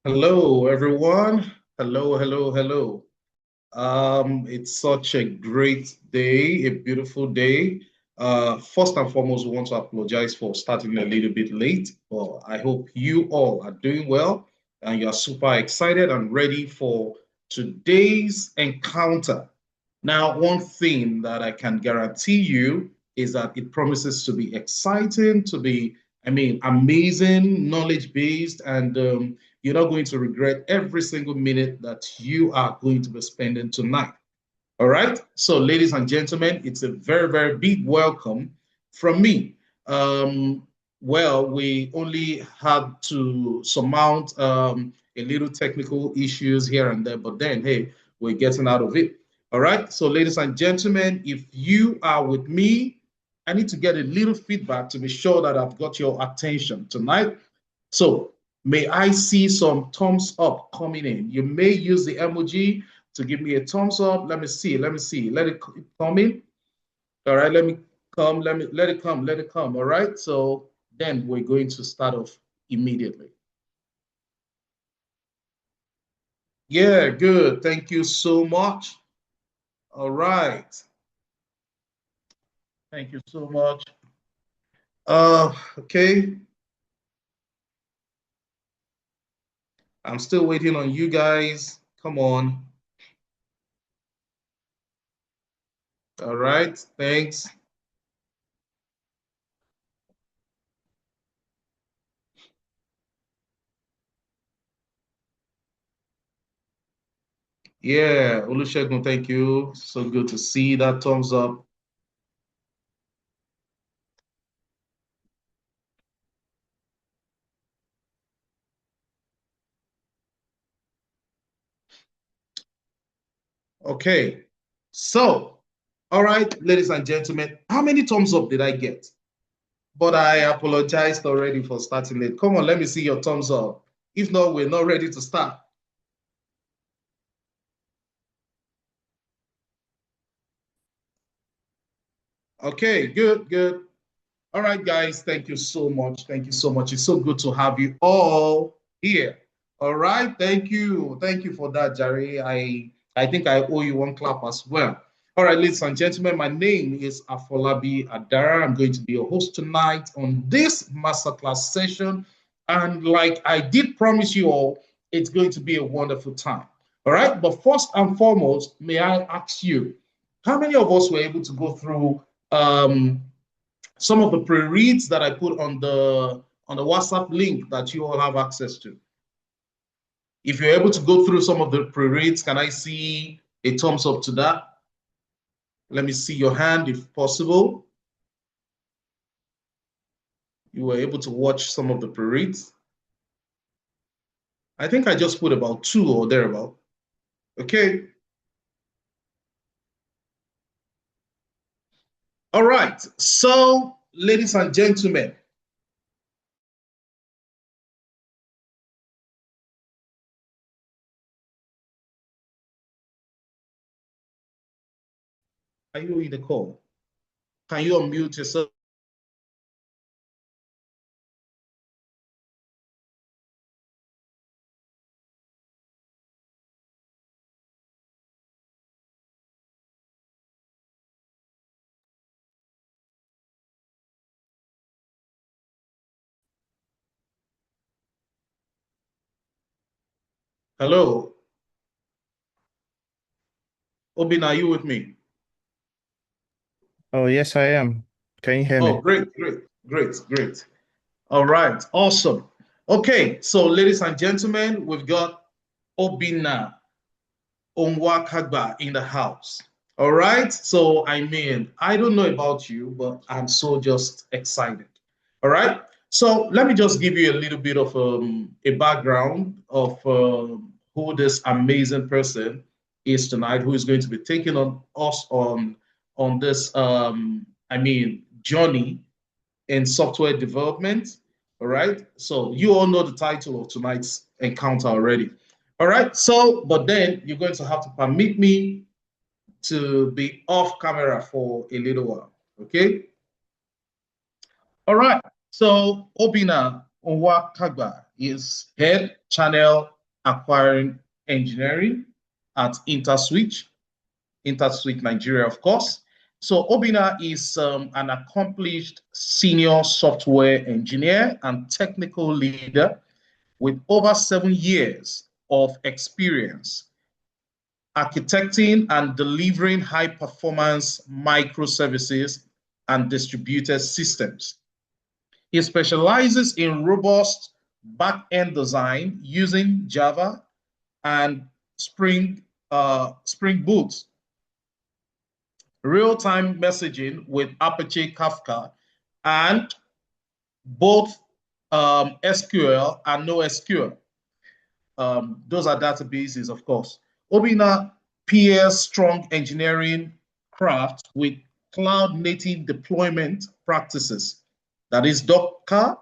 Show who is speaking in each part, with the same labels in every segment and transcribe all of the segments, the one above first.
Speaker 1: Hello, everyone. Hello, hello, hello. It's such a great day, a beautiful day. First and foremost, we want to apologize for starting a little bit late, but I hope you all are doing well and you're super excited and ready for today's encounter. Now, one thing that I can guarantee you is that it promises to be exciting, amazing, knowledge-based, and you're not going to regret every single minute that you are going to be spending tonight. All right. So, ladies and gentlemen, it's a very, very big welcome from me. We only had to surmount a little technical issues here and there, but then, hey, we're getting out of it. All right. So, ladies and gentlemen, if you are with me, I need to get a little feedback to be sure that I've got your attention tonight. So, may I see some thumbs up coming in? You may use the emoji to give me a thumbs up. Let me see. Let it come in. All right. Let me come. Let it come. Let it come. All right. So then we're going to start off immediately. Yeah, good. Thank you so much. All right. Thank you so much. Okay. I'm still waiting on you guys. Come on. All right. Thanks. Yeah, Olusegun, thank you. So good to see that thumbs up. Okay. So, all right, ladies and gentlemen, how many thumbs up did I get? But I apologized already for starting late. Come on, let me see your thumbs up. If not, we're not ready to start. Okay, good, good. All right, guys, thank you so much. Thank you so much. It's so good to have you all here. All right, thank you. Thank you for that, Jerry. I think I owe you one clap as well. All right, ladies and gentlemen, my name is Afolabi Adara. I'm going to be your host tonight on this masterclass session. And like I did promise you all, it's going to be a wonderful time. All right, but first and foremost, may I ask you, how many of us were able to go through um, some of the pre-reads that I put on the WhatsApp link that you all have access to? If you're able to go through some of the pre-reads, can I see a thumbs up to that? Let me see your hand if possible. You were able to watch some of the pre-reads. I think I just put about 2 or thereabout. Okay. All right. So, ladies and gentlemen, are you in the call? Can you unmute yourself? Hello, Obinna, are you with me?
Speaker 2: Oh, yes, I am. Can you hear
Speaker 1: Oh,
Speaker 2: me?
Speaker 1: great, great, great, great. All right, awesome. Okay, so ladies and gentlemen, we've got Obinna Onwuakagba in the house. All right, so I don't know about you, but I'm so just excited. All right, so let me just give you a little bit of a background of who this amazing person is tonight, who is going to be taking on us on this journey in software development. All right. So you all know the title of tonight's encounter already. All right. So, but then you're going to have to permit me to be off camera for a little while. Okay. All right. So Obinna Onwuakagba is head channel Acquiring Engineering at InterSwitch Nigeria, of course. So Obinna is an accomplished senior software engineer and technical leader with over 7 years of experience architecting and delivering high-performance microservices and distributed systems. He specializes in robust back-end design using Java and Spring Boot, real-time messaging with Apache Kafka, and both SQL and NoSQL. Those are databases, of course. Obinna pairs strong engineering craft with cloud-native deployment practices, that is Docker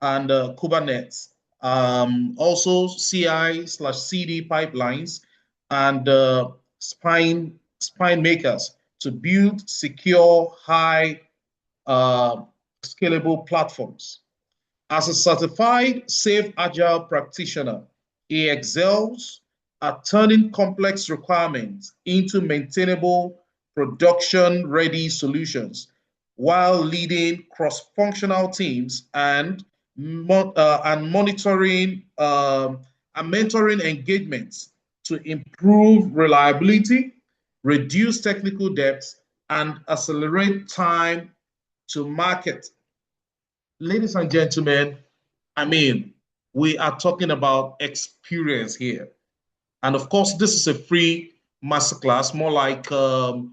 Speaker 1: and Kubernetes. Also CI/CD pipelines and spine makers to build secure, high scalable platforms. As a certified safe agile practitioner, he excels at turning complex requirements into maintainable, production-ready solutions while leading cross-functional teams and monitoring and mentoring engagements to improve reliability, reduce technical debt, and accelerate time to market. Ladies and gentlemen, I mean, we are talking about experience here. And of course, this is a free masterclass, more like an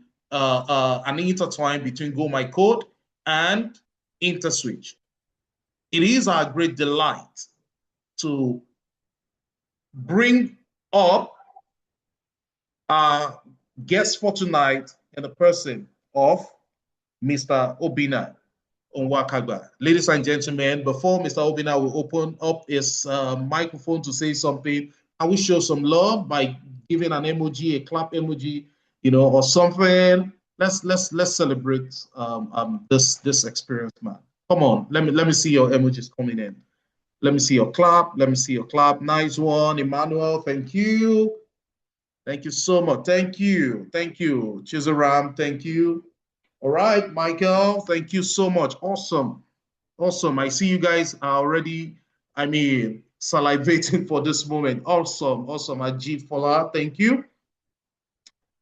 Speaker 1: intertwine between GOMYCODE and InterSwitch. It is our great delight to bring up our guest for tonight in the person of Mr. Obinna Onwuakagba. Ladies and gentlemen, before Mr. Obinna will open up his microphone to say something, I will show some love by giving an emoji, a clap emoji, or something. Let's celebrate this experience, man. Come on, let me see your emojis coming in. Let me see your clap. Let me see your clap. Nice one, Emmanuel. Thank you. Thank you so much. Thank you. Thank you. Chizaram, thank you. All right, Michael, thank you so much. Awesome. Awesome. I see you guys are already, salivating for this moment. Awesome. Awesome. Ajit Fola, thank you.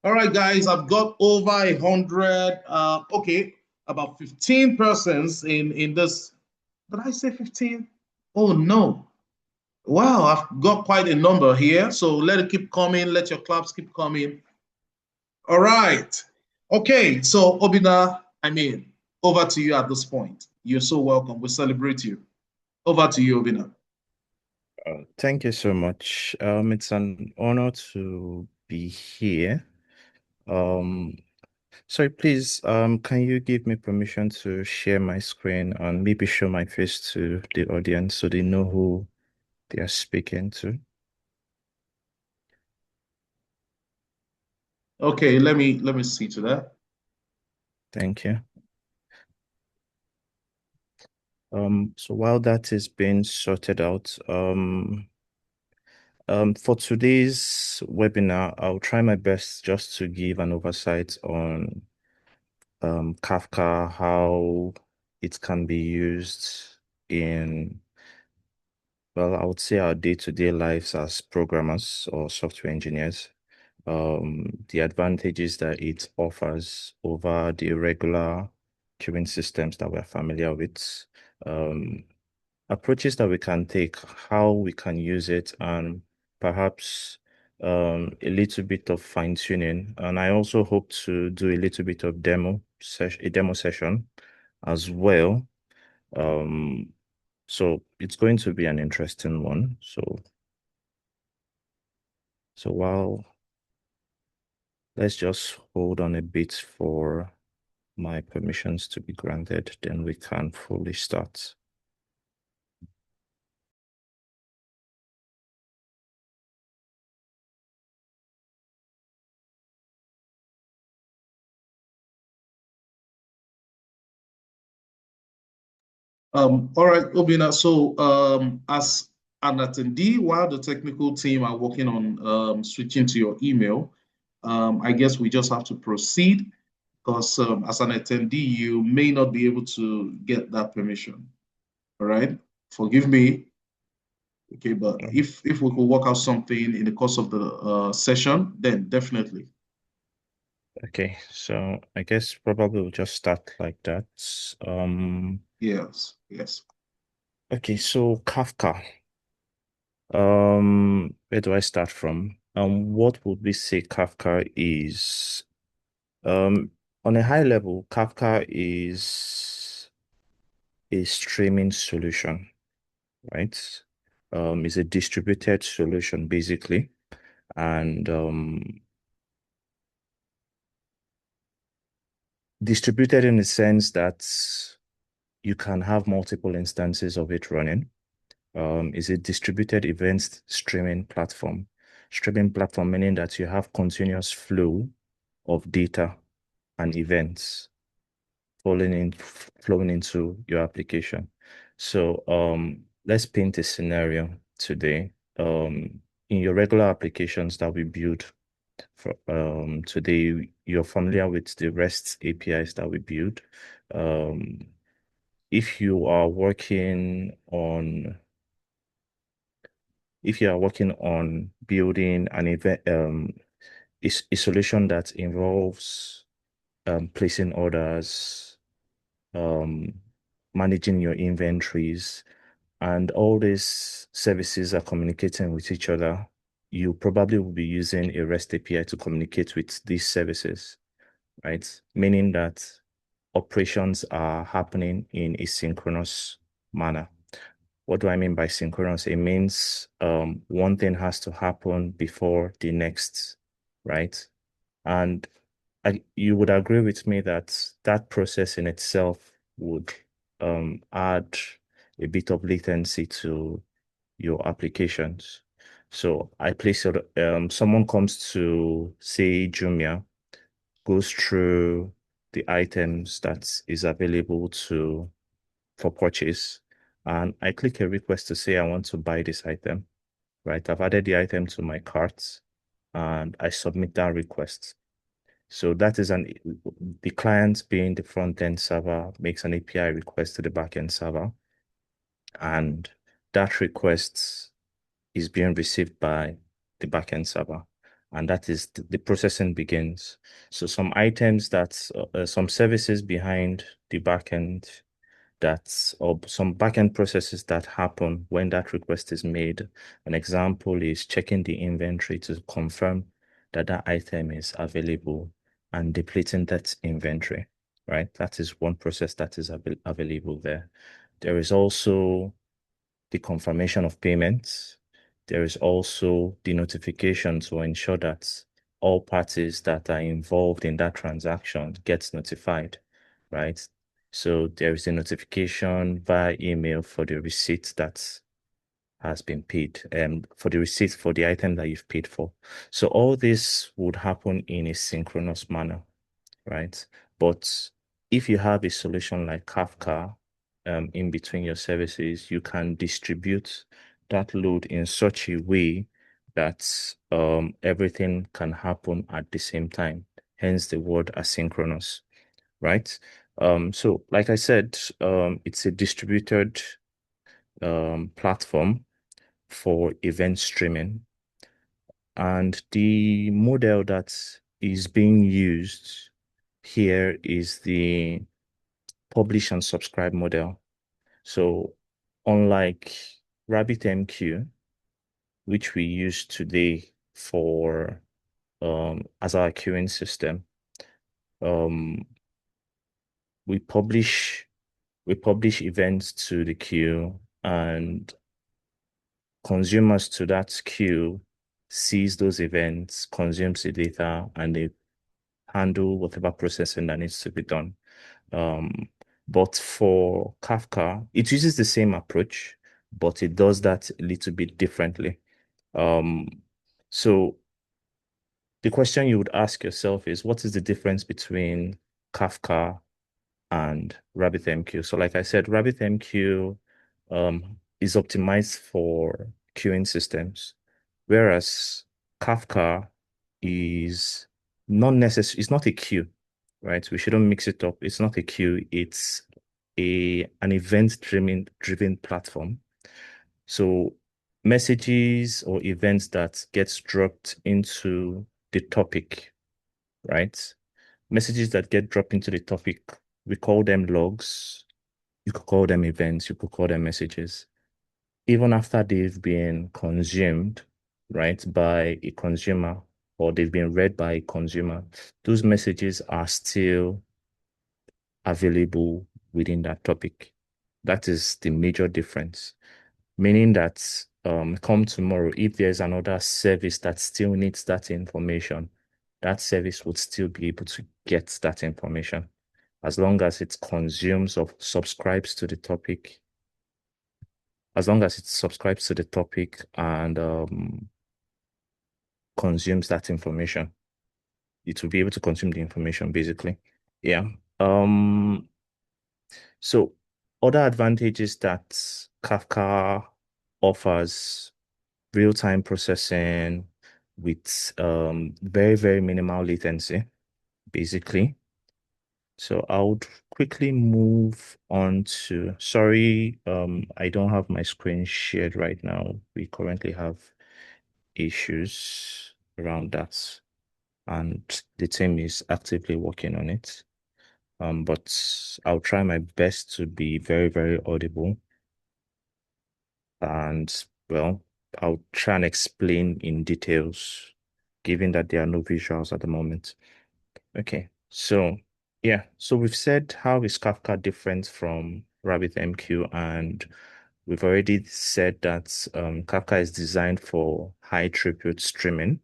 Speaker 1: All right, guys, I've got over 100, about 15 persons in this. Did I say 15? Oh, no. Wow, I've got quite a number here. So let it keep coming. Let your claps keep coming. All right. Okay, so Obinna, over to you at this point. You're so welcome. We celebrate you. Over to you, Obinna.
Speaker 2: Thank you so much. It's an honor to be here. Sorry, please, can you give me permission to share my screen and maybe show my face to the audience so they know who they are speaking to?
Speaker 1: Okay, let me see to that.
Speaker 2: Thank you. So while that is being sorted out, for today's webinar, I'll try my best just to give an oversight on Kafka, how it can be used in, well, I would say our day-to-day lives as programmers or software engineers, the advantages that it offers over the regular queuing systems that we're familiar with, approaches that we can take, how we can use it, and perhaps a little bit of fine-tuning. And I also hope to do a little bit of demo session as well. So it's going to be an interesting one. So while let's just hold on a bit for my permissions to be granted, then we can fully start.
Speaker 1: All right, Obinna. So as an attendee while the technical team are working on switching to your email, I guess we just have to proceed because as an attendee, you may not be able to get that permission. All right. Forgive me. Okay, but if we could work out something in the course of the session, then definitely.
Speaker 2: Okay, so I guess probably we'll just start like that.
Speaker 1: Yes, yes.
Speaker 2: Okay, so Kafka. Where do I start from? What would we say Kafka is? On a high level, Kafka is a streaming solution, right? It's a distributed solution basically, and distributed in the sense that you can have multiple instances of it running. Is a distributed events streaming platform. Streaming platform meaning that you have continuous flow of data and events flowing into your application. So let's paint a scenario today. In your regular applications that we build for today, you're familiar with the REST APIs that we build. Um, if you are working on building an event, a solution that involves placing orders, um, managing your inventories, and all these services are communicating with each other, you probably will be using a REST API to communicate with these services, right? Meaning that operations are happening in a synchronous manner. What do I mean by synchronous? It means one thing has to happen before the next, right? And you would agree with me that that process in itself would add a bit of latency to your applications. So I place it, someone comes to say Jumia, goes through the items that is available for purchase, and I click a request to say I want to buy this item, right? I've added the item to my cart and I submit that request. So that is the client being the front end server makes an API request to the backend server, and that request is being received by the backend server. And that is the processing begins. So some services behind the backend or some backend processes that happen when that request is made. An example is checking the inventory to confirm that that item is available and depleting that inventory, right? That is one process that is available there. There is also the confirmation of payments. There is also the notification to ensure that all parties that are involved in that transaction gets notified, right? So there is a notification via email for the receipt that has been paid, for the receipt for the item that you've paid for. So all this would happen in a synchronous manner, right? But if you have a solution like Kafka, in between your services, you can distribute that load in such a way that everything can happen at the same time, hence the word asynchronous, right? So like I said, it's a distributed platform for event streaming. And the model that is being used here is the publish and subscribe model. So unlike RabbitMQ, which we use today for as our queuing system, um, we publish events to the queue, and consumers to that queue sees those events, consumes the data, and they handle whatever processing that needs to be done. Um, but for Kafka, it uses the same approach, but it does that a little bit differently. Um, so the question you would ask yourself is, what is the difference between Kafka and RabbitMQ? So like I said, RabbitMQ is optimized for queuing systems, whereas Kafka is not necessary. It's not a queue, right? We shouldn't mix it up. It's not a queue. It's an event-driven platform. So messages or events that gets dropped into the topic, right? Messages that get dropped into the topic, we call them logs. You could call them events. You could call them messages. Even after they've been consumed, right, by a consumer, or they've been read by a consumer, those messages are still available within that topic. That is the major difference. Meaning that come tomorrow, if there's another service that still needs that information, that service would still be able to get that information as long as it consumes or subscribes to the topic. As long as it subscribes to the topic and consumes that information, it will be able to consume the information basically. Yeah. Um, so other advantages that Kafka offers: real-time processing with very, very minimal latency, basically. So I would quickly move on to, sorry, I don't have my screen shared right now. We currently have issues around that, and the team is actively working on it. But I'll try my best to be very, very audible. And well, I'll try and explain in details, given that there are no visuals at the moment. Okay, so yeah, so we've said how is Kafka different from RabbitMQ, and we've already said that Kafka is designed for high throughput streaming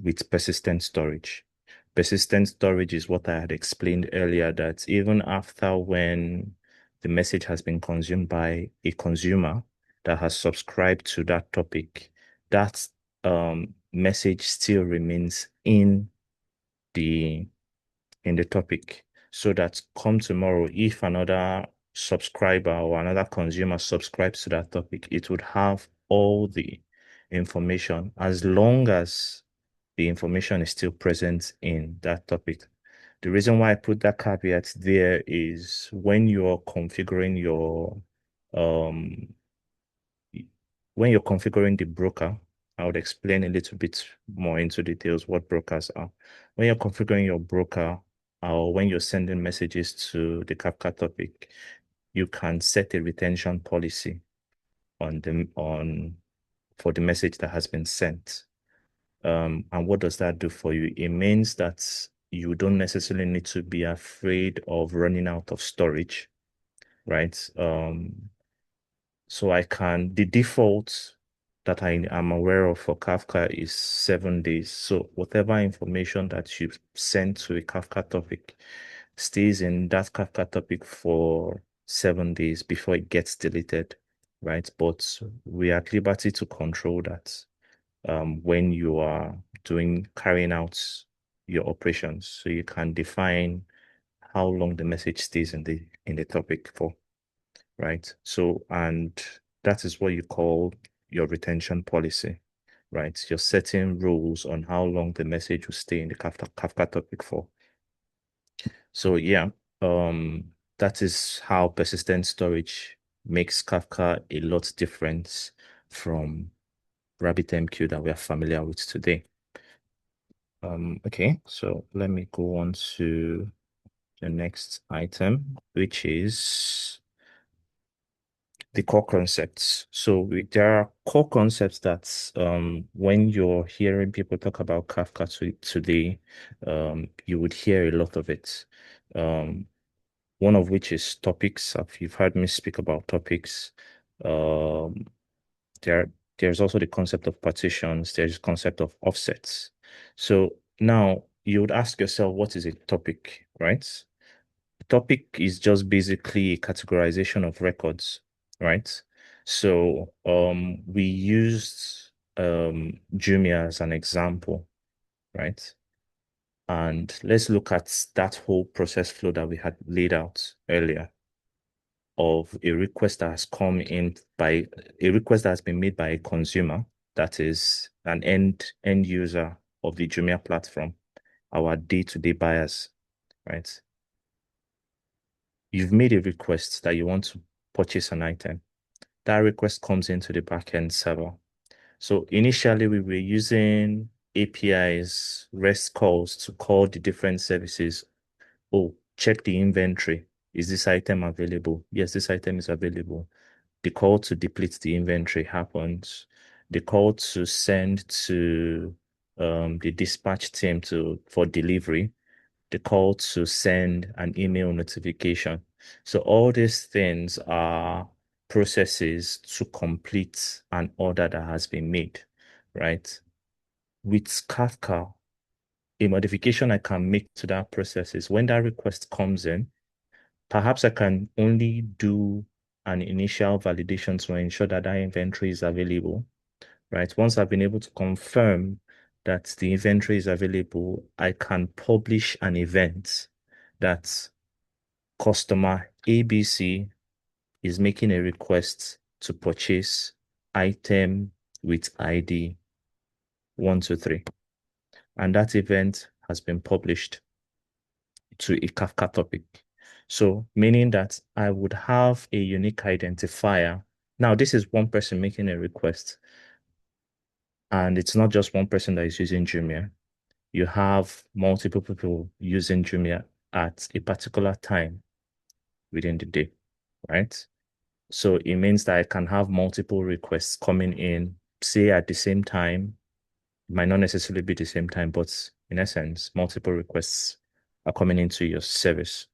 Speaker 2: with persistent storage. Persistent storage is what I had explained earlier, that even after when the message has been consumed by a consumer that has subscribed to that topic, that message still remains the in the topic, so that come tomorrow, if another subscriber or another consumer subscribes to that topic, it would have all the information as long as the information is still present in that topic. The reason why I put that caveat there is um when you're configuring the broker, I would explain a little bit more into details what brokers are. When you're configuring your broker, or when you're sending messages to the Kafka topic, you can set a retention policy on for the message that has been sent. And what does that do for you? It means that you don't necessarily need to be afraid of running out of storage, right? So the default that I am aware of for Kafka is 7 days. So whatever information that you send to a Kafka topic stays in that Kafka topic for 7 days before it gets deleted, right? But we are at liberty to control that when you are carrying out your operations. So you can define how long the message stays in the topic for, right? So, and that is what you call your retention policy, right? You're setting rules on how long the message will stay in the Kafka topic for. So yeah, that is how persistent storage makes Kafka a lot different from RabbitMQ that we are familiar with today. Okay, so let me go on to the next item, which is the core concepts. So there are core concepts that when you're hearing people talk about Kafka today, you would hear a lot of it. One of which is topics. If you've heard me speak about topics, um, there's also the concept of partitions. There's the concept of offsets. So now you would ask yourself, what is a topic, right? Topic is just basically a categorization of records, right? So we used Jumia as an example, right? And let's look at that whole process flow that we had laid out earlier. of a request that has come in by a request that has been made by a consumer, that is an end user of the Jumia platform, our day-to-day buyers, right? You've made a request that you want to purchase an item. That request comes into the backend server. So initially we were using APIs, REST calls to call the different services. Oh, check the inventory. Is this item available? Yes, this item is available. The call to deplete the inventory happens. The call to send to the dispatch team for delivery. The call to send an email notification. So all these things are processes to complete an order that has been made, right? With Kafka, a modification I can make to that process is when that request comes in, perhaps I can only do an initial validation to ensure that that inventory is available, right? Once I've been able to confirm that the inventory is available, I can publish an event that customer ABC is making a request to purchase item with ID 123. And that event has been published to a Kafka topic. So meaning that I would have a unique identifier. Now, this is one person making a request. And it's not just one person that is using Jumia. You have multiple people using Jumia at a particular time within the day, right? So it means that I can have multiple requests coming in, say at the same time. It might not necessarily be the same time, but in essence, multiple requests are coming into your service.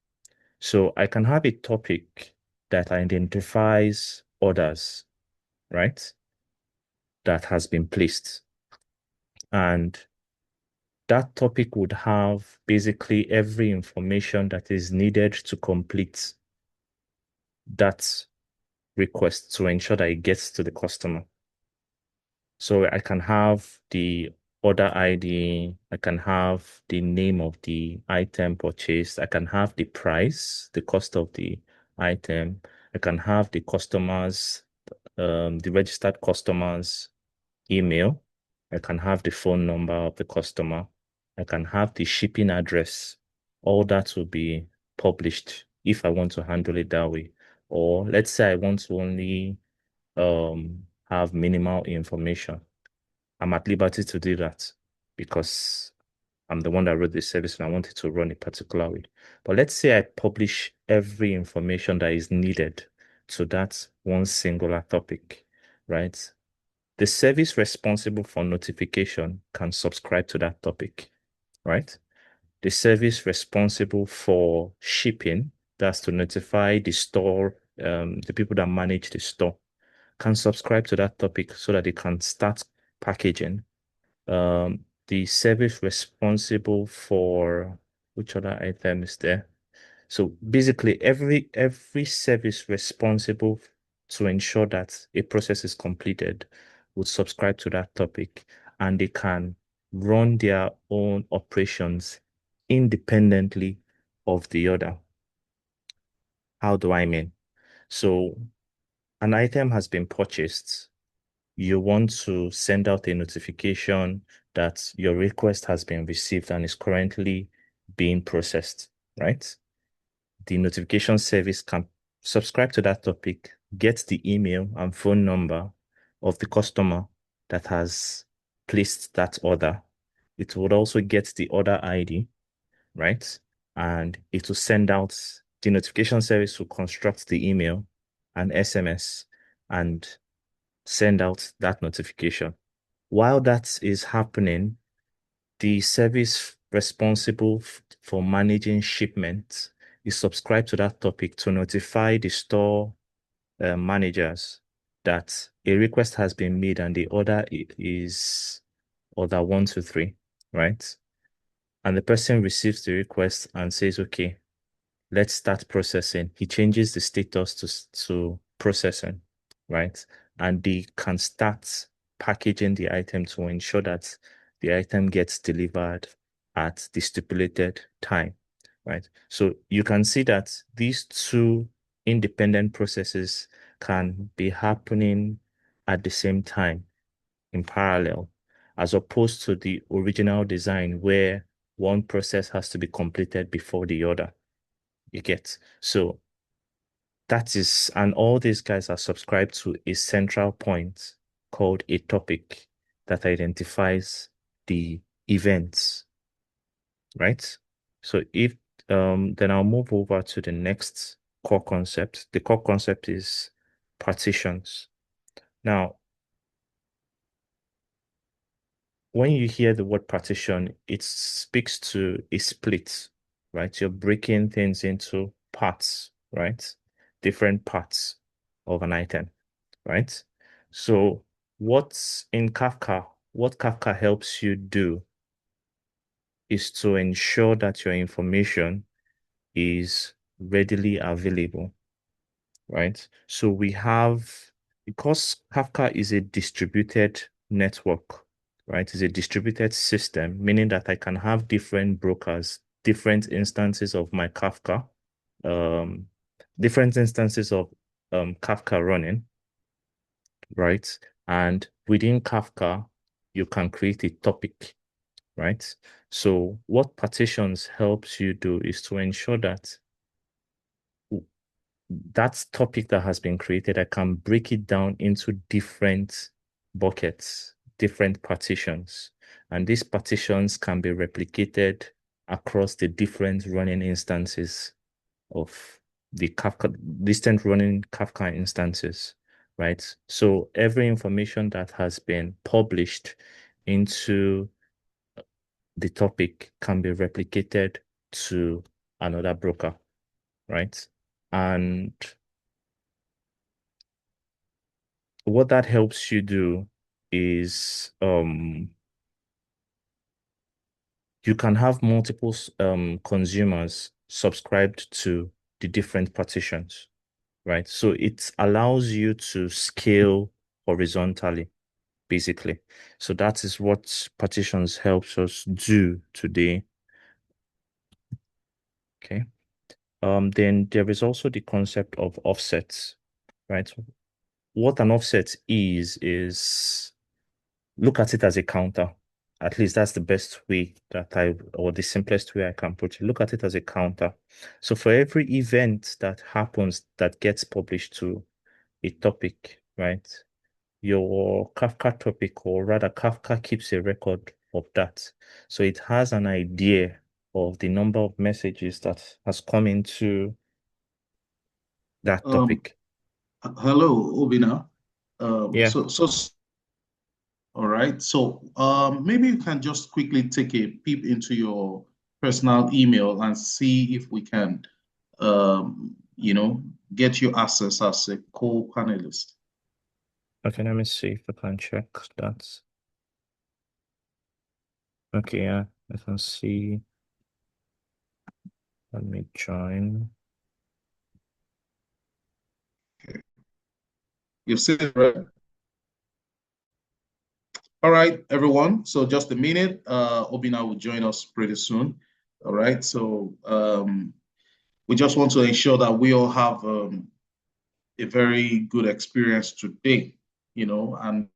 Speaker 2: So I can have a topic that identifies orders, right? That has been placed. And that topic would have basically every information that is needed to complete that request to ensure that it gets to the customer. So I can have the order ID, I can have the name of the item purchased, I can have the price, the cost of the item, I can have the the registered customer's email, I can have the phone number of the customer, I can have the shipping address. All that will be published if I want to handle it that way. Or let's say I want to only have minimal information. I'm at liberty to do that because I'm the one that wrote this service and I want it to run a particular way. But let's say I publish every information that is needed to that one singular topic, right? The service responsible for notification can subscribe to that topic, right? The service responsible for shipping, that's to notify the store, the people that manage the store, can subscribe to that topic so that they can start packaging. The service responsible for which other item is there? So basically, every service responsible to ensure that a process is completed would subscribe to that topic, and they can run their own operations independently of the other. How do I mean? So an item has been purchased. You want to send out a notification that your request has been received and is currently being processed, right? The notification service can subscribe to that topic, get the email and phone number of the customer that has placed that order. It would also get the order ID, right? And it will send out the notification service will construct the email and SMS and send out that notification. While that is happening, the service responsible for managing shipments is subscribed to that topic to notify the store managers that a request has been made and the order is order 123, right? And the person receives the request and says, okay, let's start processing. He changes the status to processing, right? And they can start packaging the item to ensure that the item gets delivered at the stipulated time, right? So you can see that these two independent processes can be happening at the same time in parallel, as opposed to the original design where one process has to be completed before the other. You get? So that is, and all these guys are subscribed to a central point called a topic that identifies the events, right? So if then I'll move over to the next core concept. The core concept is partitions. Now, when you hear the word partition, it speaks to a split, right? You're breaking things into parts, right? Different parts of an item, right? So what's in Kafka, what Kafka helps you do is to ensure that your information is readily available, right? So we have, because Kafka is a distributed network, right? It's a distributed system, meaning that I can have different brokers, different instances of my Kafka, um, different instances of Kafka running, right? And within Kafka, you can create a topic, right? So what partitions helps you do is to ensure that that topic that has been created, I can break it down into different buckets, different partitions. And these partitions can be replicated across the different running instances of the Kafka, distant running Kafka instances, right? So every information that has been published into the topic can be replicated to another broker, right? And what that helps you do is you can have multiple consumers subscribed to the different partitions, right? So it allows you to scale horizontally, basically. So that is what partitions helps us do today. Okay. Then there is also the concept of offsets, right? What an offset is look at it as a counter. At least that's the best way that or the simplest way I can put it. Look at it as a counter. So for every event that happens that gets published to a topic, right? Your Kafka topic, or rather Kafka keeps a record of that. So it has an idea of the number of messages that has come into that
Speaker 1: Um,
Speaker 2: topic.
Speaker 1: Hello, Obinna.
Speaker 2: Yeah.
Speaker 1: All right. So maybe you can just quickly take a peep into your personal email and see if we can, you know, get you access as a co-panelist.
Speaker 2: Okay, let me see if I can check that. Okay, yeah, I can see. Let me join.
Speaker 1: You see it, right? All right, everyone. So just a minute. Obinna will join us pretty soon. All right. So we just want to ensure that we all have a very good experience today, and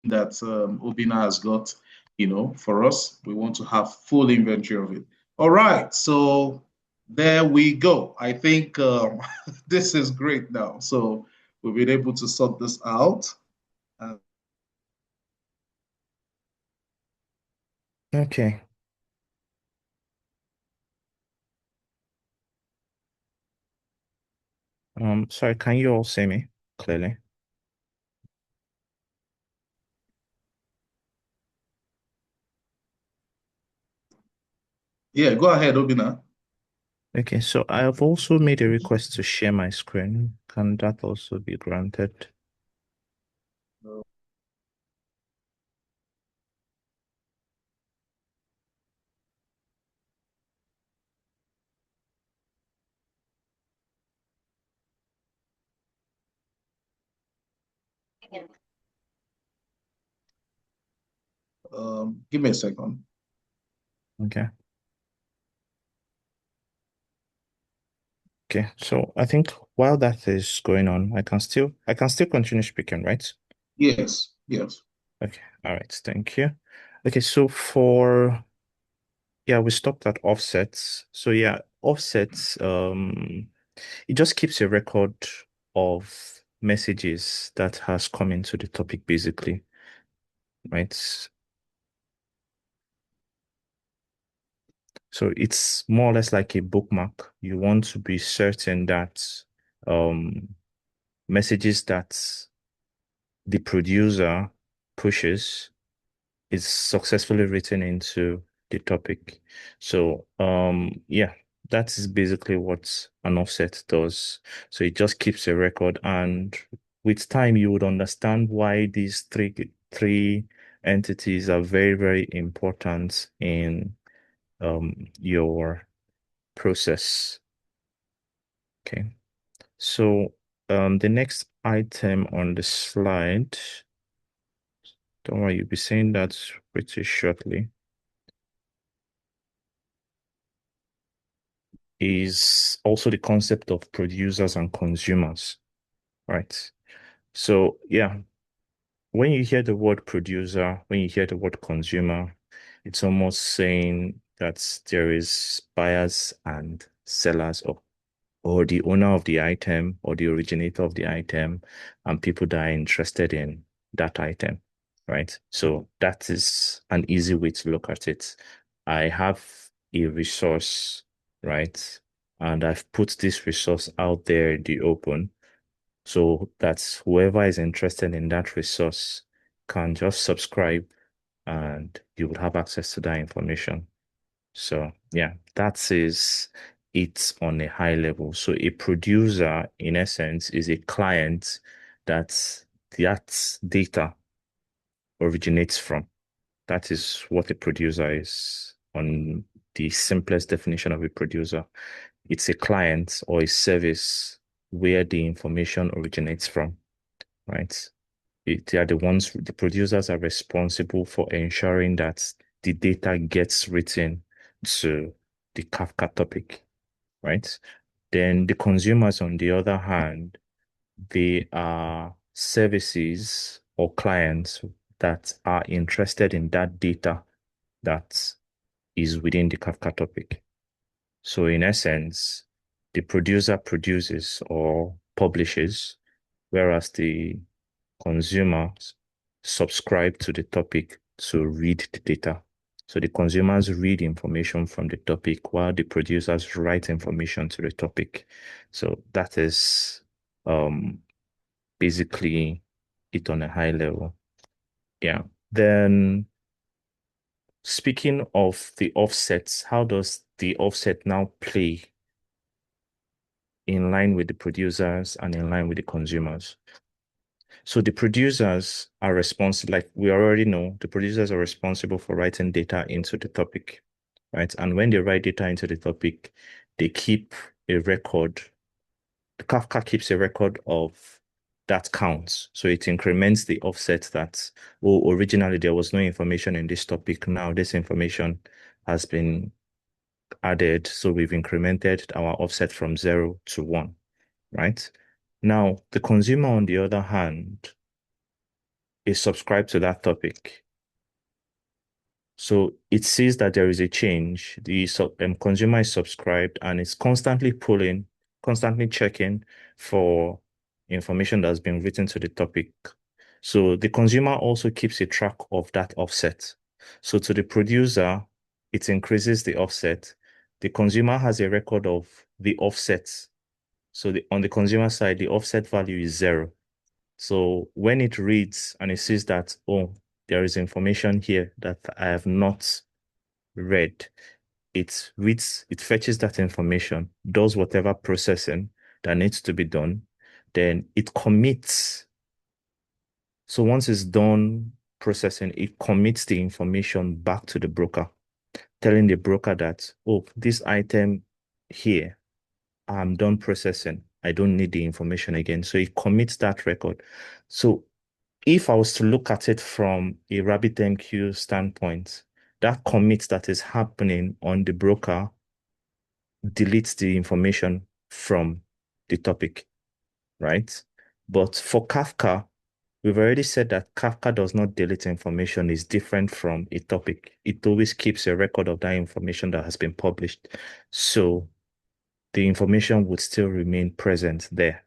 Speaker 1: that Obinna has got, for us. We want to have full inventory of it. All right, so there we go. I think this is great now. So we've been able to sort this out. Uh,
Speaker 2: Okay. Sorry, can you all see me clearly?
Speaker 1: yeah, go ahead, Obinna.
Speaker 2: Okay, so I have also made a request to share my screen. Can that also be granted?
Speaker 1: Give me a second.
Speaker 2: Okay. Okay, so I think while that is going on, I can still continue speaking, right?
Speaker 1: Yes, yes.
Speaker 2: Okay, all right, thank you. Okay, so for yeah, we stopped at offsets. So yeah, offsets, it just keeps a record of messages that has come into the topic basically, right? So it's more or less like a bookmark. You want to be certain that um messages that the producer pushes is successfully written into the topic. So yeah, that is basically what an offset does. So it just keeps a record, and with time you would understand why these three entities are very, very important in your process. Okay. So the next item on the slide, don't worry, you'll be saying that pretty shortly, is also the concept of producers and consumers, right? So yeah, when you hear the word producer, when you hear the word consumer, it's almost saying that there is buyers and sellers, or the owner of the item or the originator of the item and people that are interested in that item, right? So that is an easy way to look at it. I have a resource, right? And I've put this resource out there in the open so that whoever is interested in that resource can just subscribe and you will have access to that information. So yeah, that is it on a high level. So a producer, in essence, is a client that that data originates from. That is what a producer is on the simplest definition of a producer. It's a client or a service where the information originates from, right? They are the ones, the producers are responsible for ensuring that the data gets written to the Kafka topic, right? Then the consumers, on the other hand, they are services or clients that are interested in that data that is within the Kafka topic. So in essence, the producer produces or publishes, whereas the consumers subscribe to the topic to read the data. So the consumers read information from the topic while the producers write information to the topic. So that is um, basically it on a high level. Yeah. Then speaking of the offsets, how does the offset now play in line with the producers and in line with the consumers? So the producers are responsible, like we already know, the producers are responsible for writing data into the topic, right? And when they write data into the topic, they keep a record. The Kafka keeps a record of that counts. So it increments the offset that, oh, originally there was no information in this topic. Now this information has been added. So we've incremented our offset from 0 to 1, right? Now, the consumer, on the other hand, is subscribed to that topic. So it sees that there is a change. The consumer is subscribed and is constantly pulling, constantly checking for information that's been written to the topic. So the consumer also keeps a track of that offset. So to the producer, it increases the offset. The consumer has a record of the offsets. So on the consumer side, the offset value is 0. So when it reads and it sees that, oh, there is information here that I have not read, it reads, it fetches that information, does whatever processing that needs to be done, then it commits. So once it's done processing, it commits the information back to the broker, telling the broker that, oh, this item here, I'm done processing. I don't need the information again. So it commits that record. So if I was to look at it from a RabbitMQ standpoint, that commit that is happening on the broker deletes the information from the topic. right? But for Kafka, we've already said that Kafka does not delete information, is different from a topic. It always keeps a record of that information that has been published. So the information would still remain present there.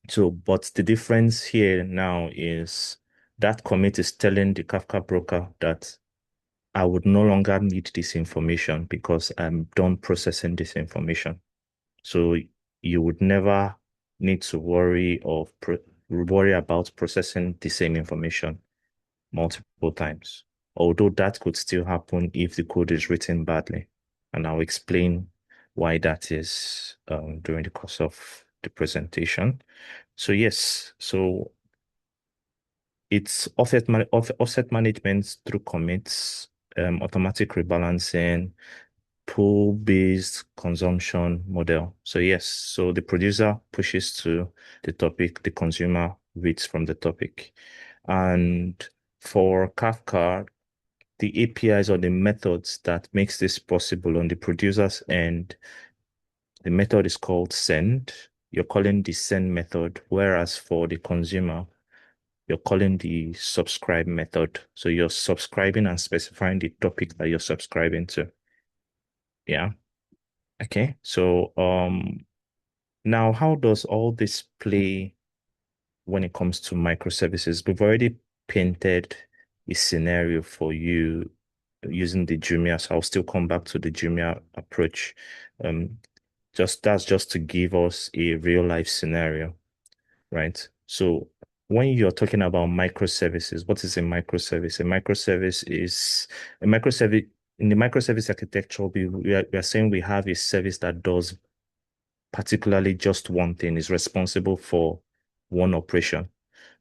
Speaker 2: So, but the difference here now is that commit is telling the Kafka broker that I would no longer need this information because I'm done processing this information. So you would never need to worry about processing the same information multiple times. Although that could still happen if the code is written badly. And I'll explain why that is during the course of the presentation. So yes, so it's offset management through commits, automatic rebalancing, pool-based consumption model. So yes, so the producer pushes to the topic, the consumer reads from the topic. And for Kafka, the APIs or the methods that makes this possible on the producer's end, the method is called send. You're calling the send method, whereas for the consumer, you're calling the subscribe method. So you're subscribing and specifying the topic that you're subscribing to. Yeah. Okay. So now how does all this play when it comes to microservices? We've already painted a scenario for you using the Jumia. So I'll still come back to the Jumia approach. Um, just to give us a real life scenario, right? So when you're talking about microservices, what is a microservice? A microservice in the microservice architecture. We are saying we have a service that does particularly just one thing, is responsible for one operation.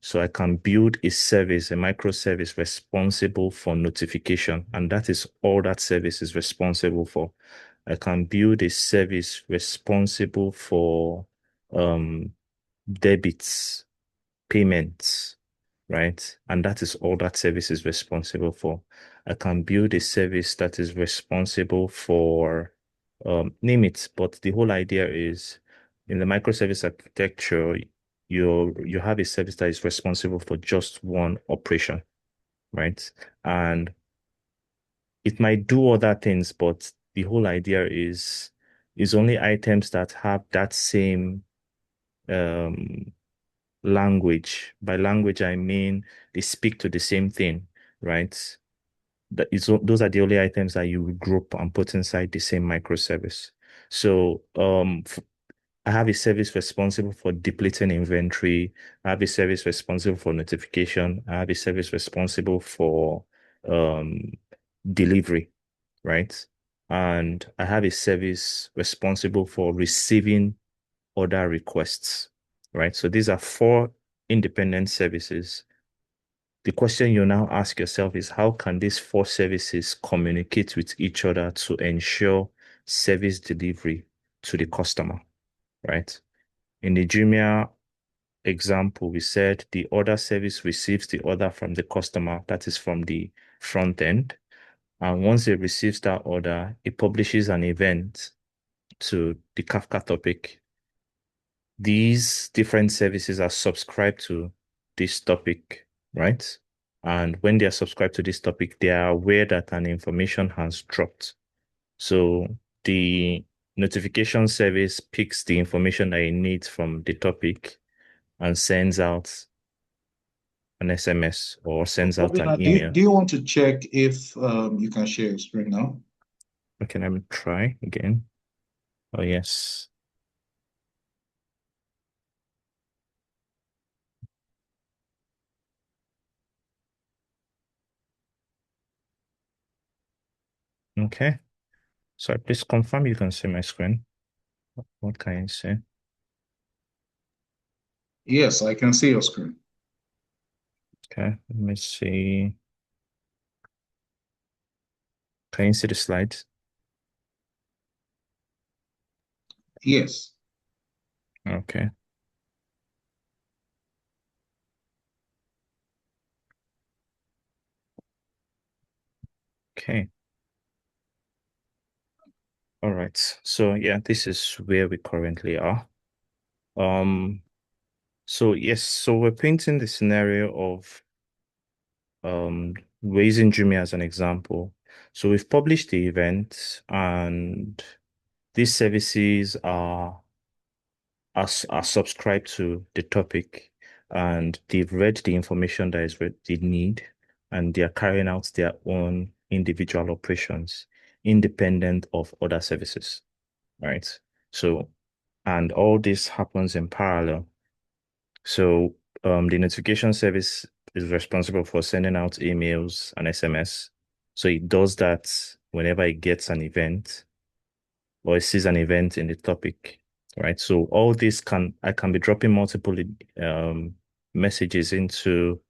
Speaker 2: So I can build a service, a microservice responsible for notification, and that is all that service is responsible for. I can build a service responsible for um, debits, payments, right? And that is all that service is responsible for. I can build a service that is responsible for name it, but the whole idea is in the microservice architecture, you have a service that is responsible for just one operation, right? And it might do other things, but the whole idea is only items that have that same um language. By language, I mean they speak to the same thing, right? Those are the only items that you would group and put inside the same microservice. So I have a service responsible for depleting inventory. I have a service responsible for notification. I have a service responsible for um, delivery, right? And I have a service responsible for receiving order requests, right? So these are four independent services. The question you now ask yourself is how can these four services communicate with each other to ensure service delivery to the customer, right? In the Jumia example, we said the order service receives the order from the customer, that is from the front end. And once it receives that order, it publishes an event to the Kafka topic. These different services are subscribed to this topic, right? And when they are subscribed to this topic, they are aware that an information has dropped. So the notification service picks the information that it needs from the topic and sends out an SMS or sends out an
Speaker 1: Obinna,
Speaker 2: email.
Speaker 1: do you want to check if you can share your screen now?
Speaker 2: Okay, let me try again. Oh, yes. Okay. So please confirm you can see my screen. What can you see?
Speaker 1: Yes, I can see your screen.
Speaker 2: Okay, let me see. Can you see the slides?
Speaker 1: Yes.
Speaker 2: Okay. Okay. All right. So yeah, this is where we currently are. Um, So yes, so we're painting the scenario of um raising Jumia as an example. So we've published the event and these services are subscribed to the topic and they've read the information that is what they need and they are carrying out their own individual operations independent of other services, right? So, and all this happens in parallel. So, the notification service is responsible for sending out emails and SMS. So it does that whenever it gets an event or it sees an event in the topic, right? So all this I can be dropping multiple um, messages into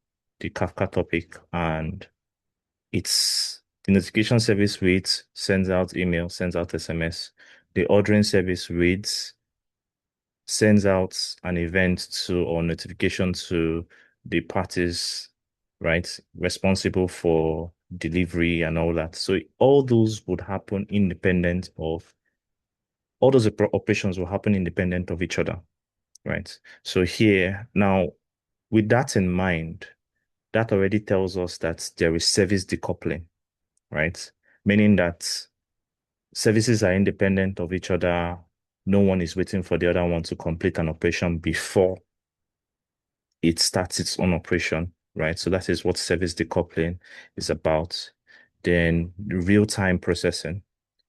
Speaker 2: the Kafka topic, and it's the notification service reads, sends out email, sends out SMS. The ordering service reads, sends out an event to or notification to the parties, right, responsible for delivery and all that. So all those would happen independent of all those operations will happen independent of each other, right? So here, now, with that in mind, that already tells us that there is service decoupling, right? Meaning that services are independent of each other. No one is waiting for the other one to complete an operation before it starts its own operation, right? So that is what service decoupling is about. Then real-time processing,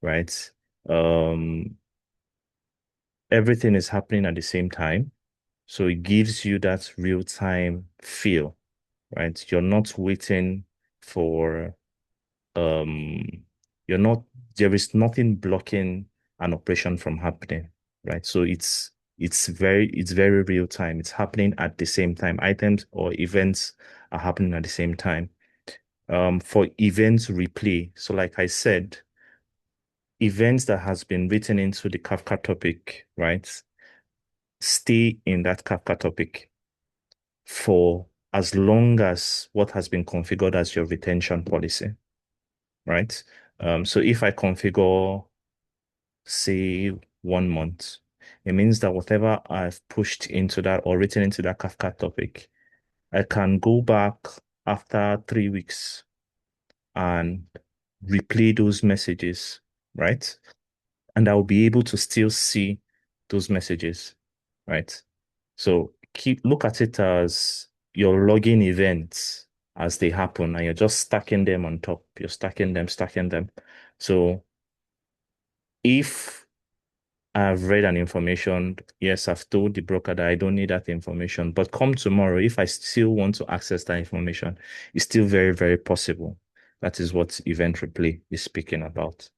Speaker 2: right? Um, Everything is happening at the same time. So it gives you that real-time feel, right? You're not waiting for um you're not there is nothing blocking an operation from happening, right? So it's very real time. It's happening at the same time. Items or events are happening at the same time. For events replay, so like I said, events that has been written into the Kafka topic, right? Stay in that Kafka topic for as long as what has been configured as your retention policy, right? So if I configure, say, 1 month, it means that whatever I've pushed into that or written into that Kafka topic, I can go back after 3 weeks and replay those messages, right? And I'll be able to still see those messages, right? So look at it as you're logging events as they happen and you're just stacking them on top. You're stacking them, stacking them. So if I've read an information, yes, I've told the broker that I don't need that information. But come tomorrow, if I still want to access that information, it's still very, very possible. That is what event replay is speaking about.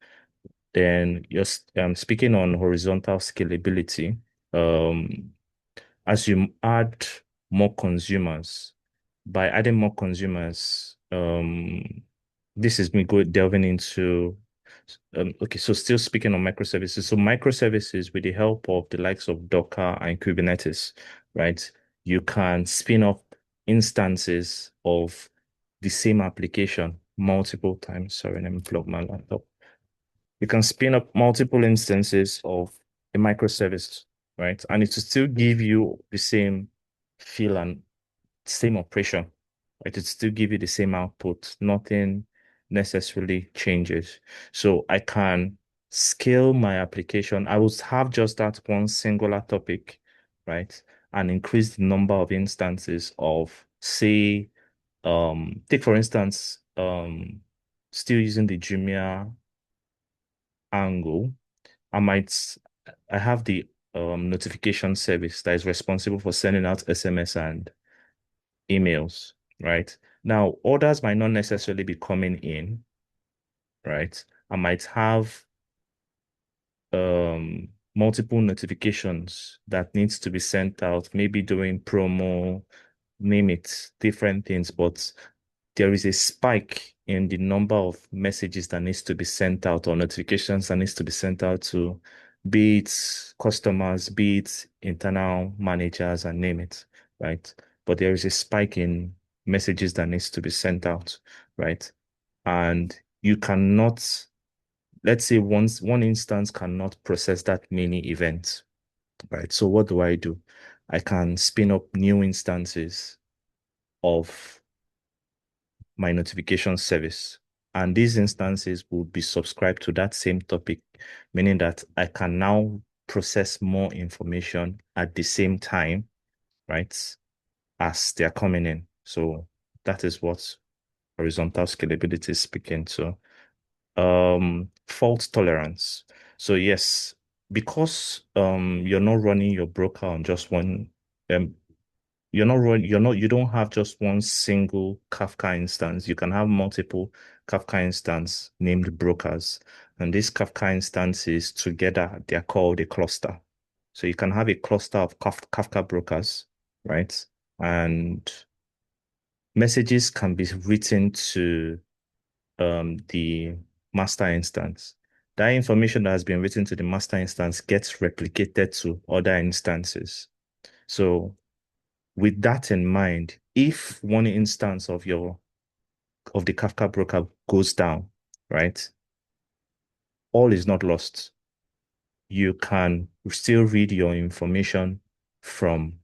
Speaker 2: Then you're speaking on horizontal scalability. Um, as you add more consumers, by adding more consumers, this is me delving into okay, so still speaking on microservices. So microservices with the help of the likes of Docker and Kubernetes, right? You can spin up instances of the same application multiple times. Sorry, let me plug my laptop. You can spin up multiple instances of a microservice, right? And it will still give you the same feel and same operation. Right? It still give you the same output. Nothing necessarily changes. So I can scale my application. I will have just that one singular topic, right? And increase the number of instances of, say, take for instance, still using the Jumia angle, I might I have the notification service that is responsible for sending out SMS and emails, right? Now, orders might not necessarily be coming in, right? I might have multiple notifications that needs to be sent out, maybe doing promo, name it, different things, but there is a spike in the number of messages that needs to be sent out or notifications that needs to be sent out to be it customers, be it internal managers, and name it, right? But there is a spike in messages that needs to be sent out, right? And you cannot, let's say one instance cannot process that many events, right? So what do I do? I can spin up new instances of my notification service. And these instances will be subscribed to that same topic, meaning that I can now process more information at the same time, right, as they're coming in. So that is what horizontal scalability is speaking to. Fault tolerance. So yes, because you're not running your broker on just one um you don't have just one single Kafka instance. You can have multiple Kafka instance named brokers. And these Kafka instances together, they're called a cluster. So you can have a cluster of Kafka brokers, right? And messages can be written to the master instance. That information that has been written to the master instance gets replicated to other instances. So with that in mind, if one instance of the Kafka broker goes down, right, all is not lost. You can still read your information from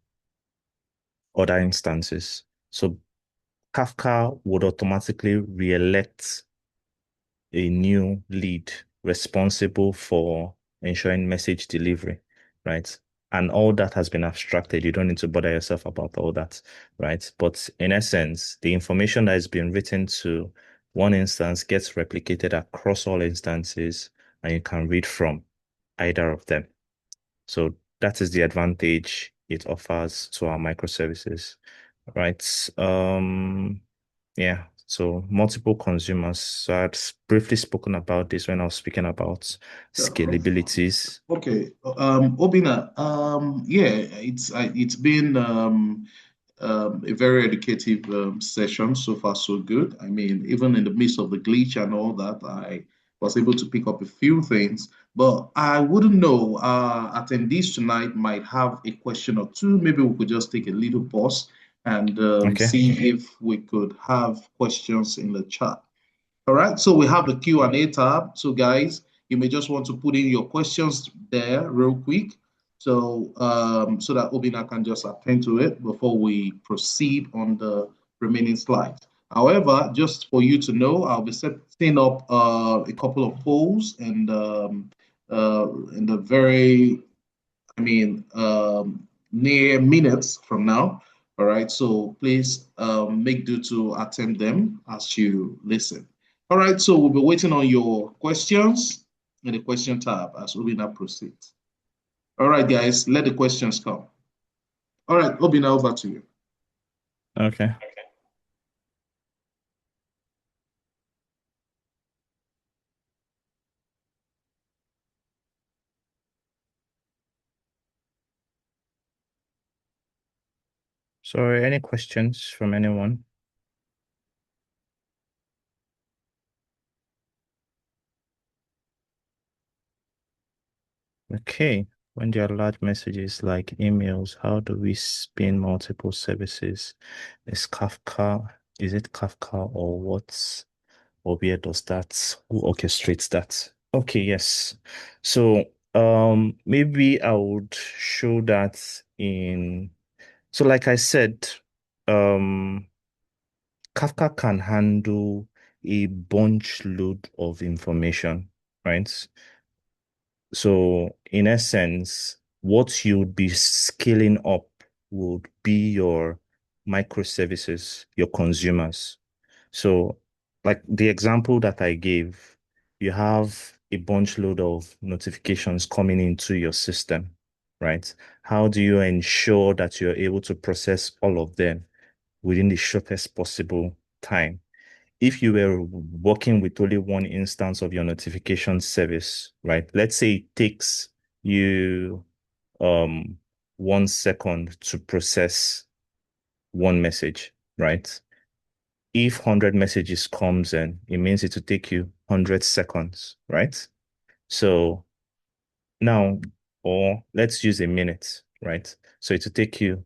Speaker 2: other instances. So Kafka would automatically re-elect a new lead responsible for ensuring message delivery, right? And all that has been abstracted. You don't need to bother yourself about all that, right? But in essence, the information that has been written to one instance gets replicated across all instances, and you can read from either of them. So that is the advantage it offers to our microservices, right? Yeah, so multiple consumers. So I had briefly spoken about this when I was speaking about scalabilities.
Speaker 1: Okay, Obinna, yeah, it's been a very educative session so far, so good. I mean, even in the midst of the glitch and all that, I was able to pick up a few things. But I wouldn't know. Attendees tonight might have a question or two. Maybe we could just take a little pause and
Speaker 2: Okay.
Speaker 1: see if we could have questions in the chat. All right, so we have the Q&A tab. So guys, you may just want to put in your questions there real quick. So that Obinna can just attend to it before we proceed on the remaining slides. However, just for you to know, I'll be setting up a couple of polls and in the very near minutes from now. All right. So please make due to attend them as you listen. All right. So we'll be waiting on your questions in the question tab as Obinna proceeds. All right, guys, let the questions come. All right, Obinna, over to you.
Speaker 2: Okay. So any questions from anyone? Okay. When there are large messages like emails, how do we spin multiple services? Is it Kafka or what? Or where does that, who orchestrates that? Okay, yes. So maybe I would show that so like I said, um Kafka can handle a bunch load of information, right? So in essence, what you'd be scaling up would be your microservices, your consumers. So like the example that I gave, you have a bunch load of notifications coming into your system, right? How do you ensure that you're able to process all of them within the shortest possible time? If you were working with only one instance of your notification service, right? Let's say it takes you 1 second to process one message, right? If 100 messages comes in, it means it will take you 100 seconds, right? So now, or let's use a minute, right? So it will take you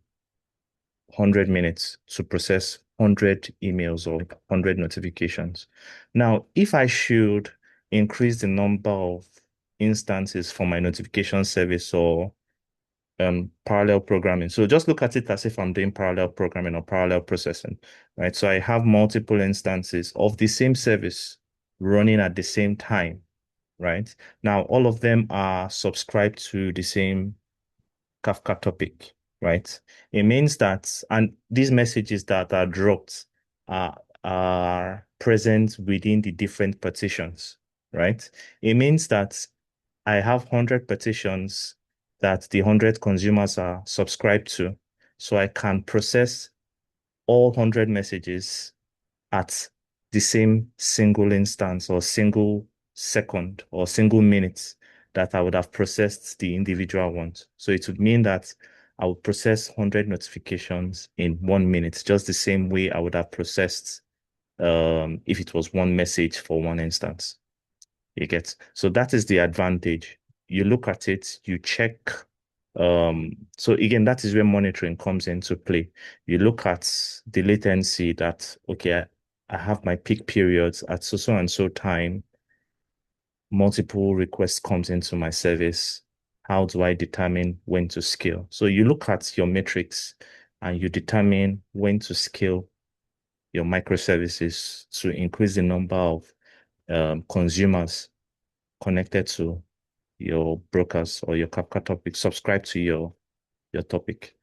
Speaker 2: 100 minutes to process 100 emails or 100 notifications. Now, if I should increase the number of instances for my notification service or parallel programming. So just look at it as if I'm doing parallel programming or parallel processing, right? So I have multiple instances of the same service running at the same time, right? Now, all of them are subscribed to the same Kafka topic, right? It means that, and these messages that are dropped are present within the different partitions, right? It means that I have 100 partitions that the 100 consumers are subscribed to. So I can process all 100 messages at the same single instance or single second or single minute that I would have processed the individual ones. So it would mean that I would process 100 notifications in 1 minute, just the same way I would have processed if it was one message for one instance. You get, so that is the advantage. You look at it, you check. So again, that is where monitoring comes into play. You look at the latency that, okay, I have my peak periods at so and so time, multiple requests comes into my service. How do I determine when to scale? So you look at your metrics and you determine when to scale your microservices to increase the number of consumers connected to your brokers or your Kafka topic, subscribe to your topic.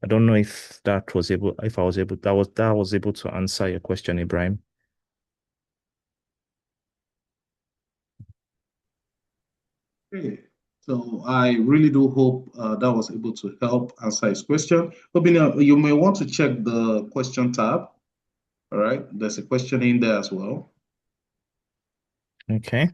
Speaker 2: I don't know if that was able, if I was able, that was able to answer your question, Ibrahim.
Speaker 1: Okay. So I really do hope that was able to help answer his question. Obinna, you may want to check the question tab. All right. There's a question in there as well.
Speaker 2: Okay.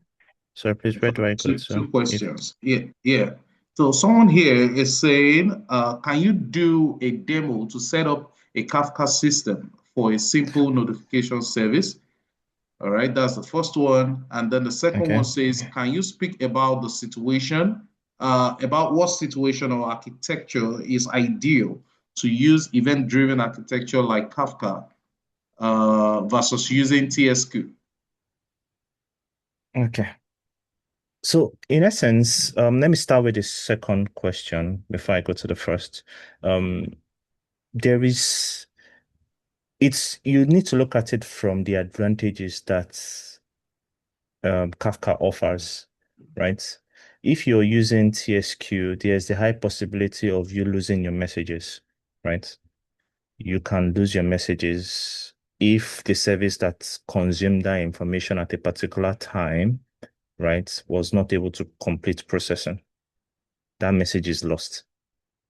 Speaker 2: So please,
Speaker 1: In
Speaker 2: where do
Speaker 1: fact,
Speaker 2: I go
Speaker 1: two
Speaker 2: to? If
Speaker 1: questions. Yeah, yeah. So someone here is saying, can you do a demo to set up a Kafka system for a simple notification service? All right, that's the first one. And then the second one
Speaker 2: okay.
Speaker 1: says, can you speak about the situation, about what situation or architecture is ideal to use event-driven architecture like Kafka versus using TSQ?
Speaker 2: Okay. So in essence, let me start with the second question before I go to the first. Um, there is, it's, you need to look at it from the advantages that Kafka offers, right? If you're using TSQ, there's the high possibility of you losing your messages, right? You can lose your messages if the service that consumed that information at a particular time, right, was not able to complete processing. That message is lost,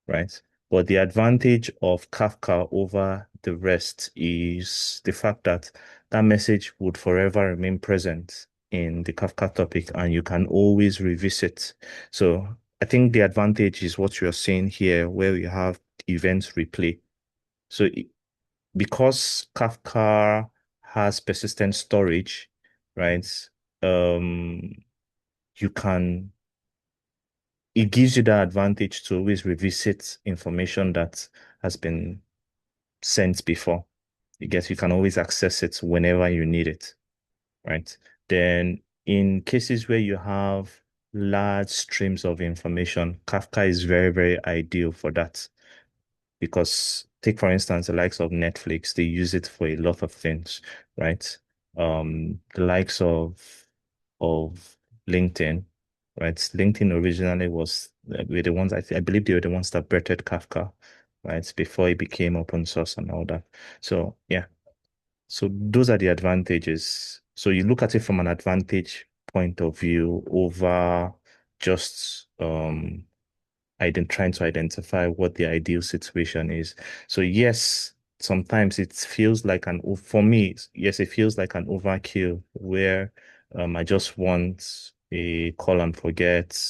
Speaker 2: right? But the advantage of Kafka over the rest is the fact that that message would forever remain present in the Kafka topic and you can always revisit. So I think the advantage is what you're seeing here, where you have events replay. So because Kafka has persistent storage, right? Um, you can it gives you that advantage to always revisit information that has been sent before. I guess you can always access it whenever you need it, right? Then in cases where you have large streams of information, Kafka is very, very ideal for that. Because take for instance the likes of Netflix, they use it for a lot of things, right? The likes of LinkedIn, right? LinkedIn originally was were the ones I believe they were the ones that birthed Kafka, right? Before it became open source and all that. So yeah, so those are the advantages. So you look at it from an advantage point of view over just trying to identify what the ideal situation is. So yes, sometimes it feels like for me, yes, it feels like an overkill where I just want a call and forget.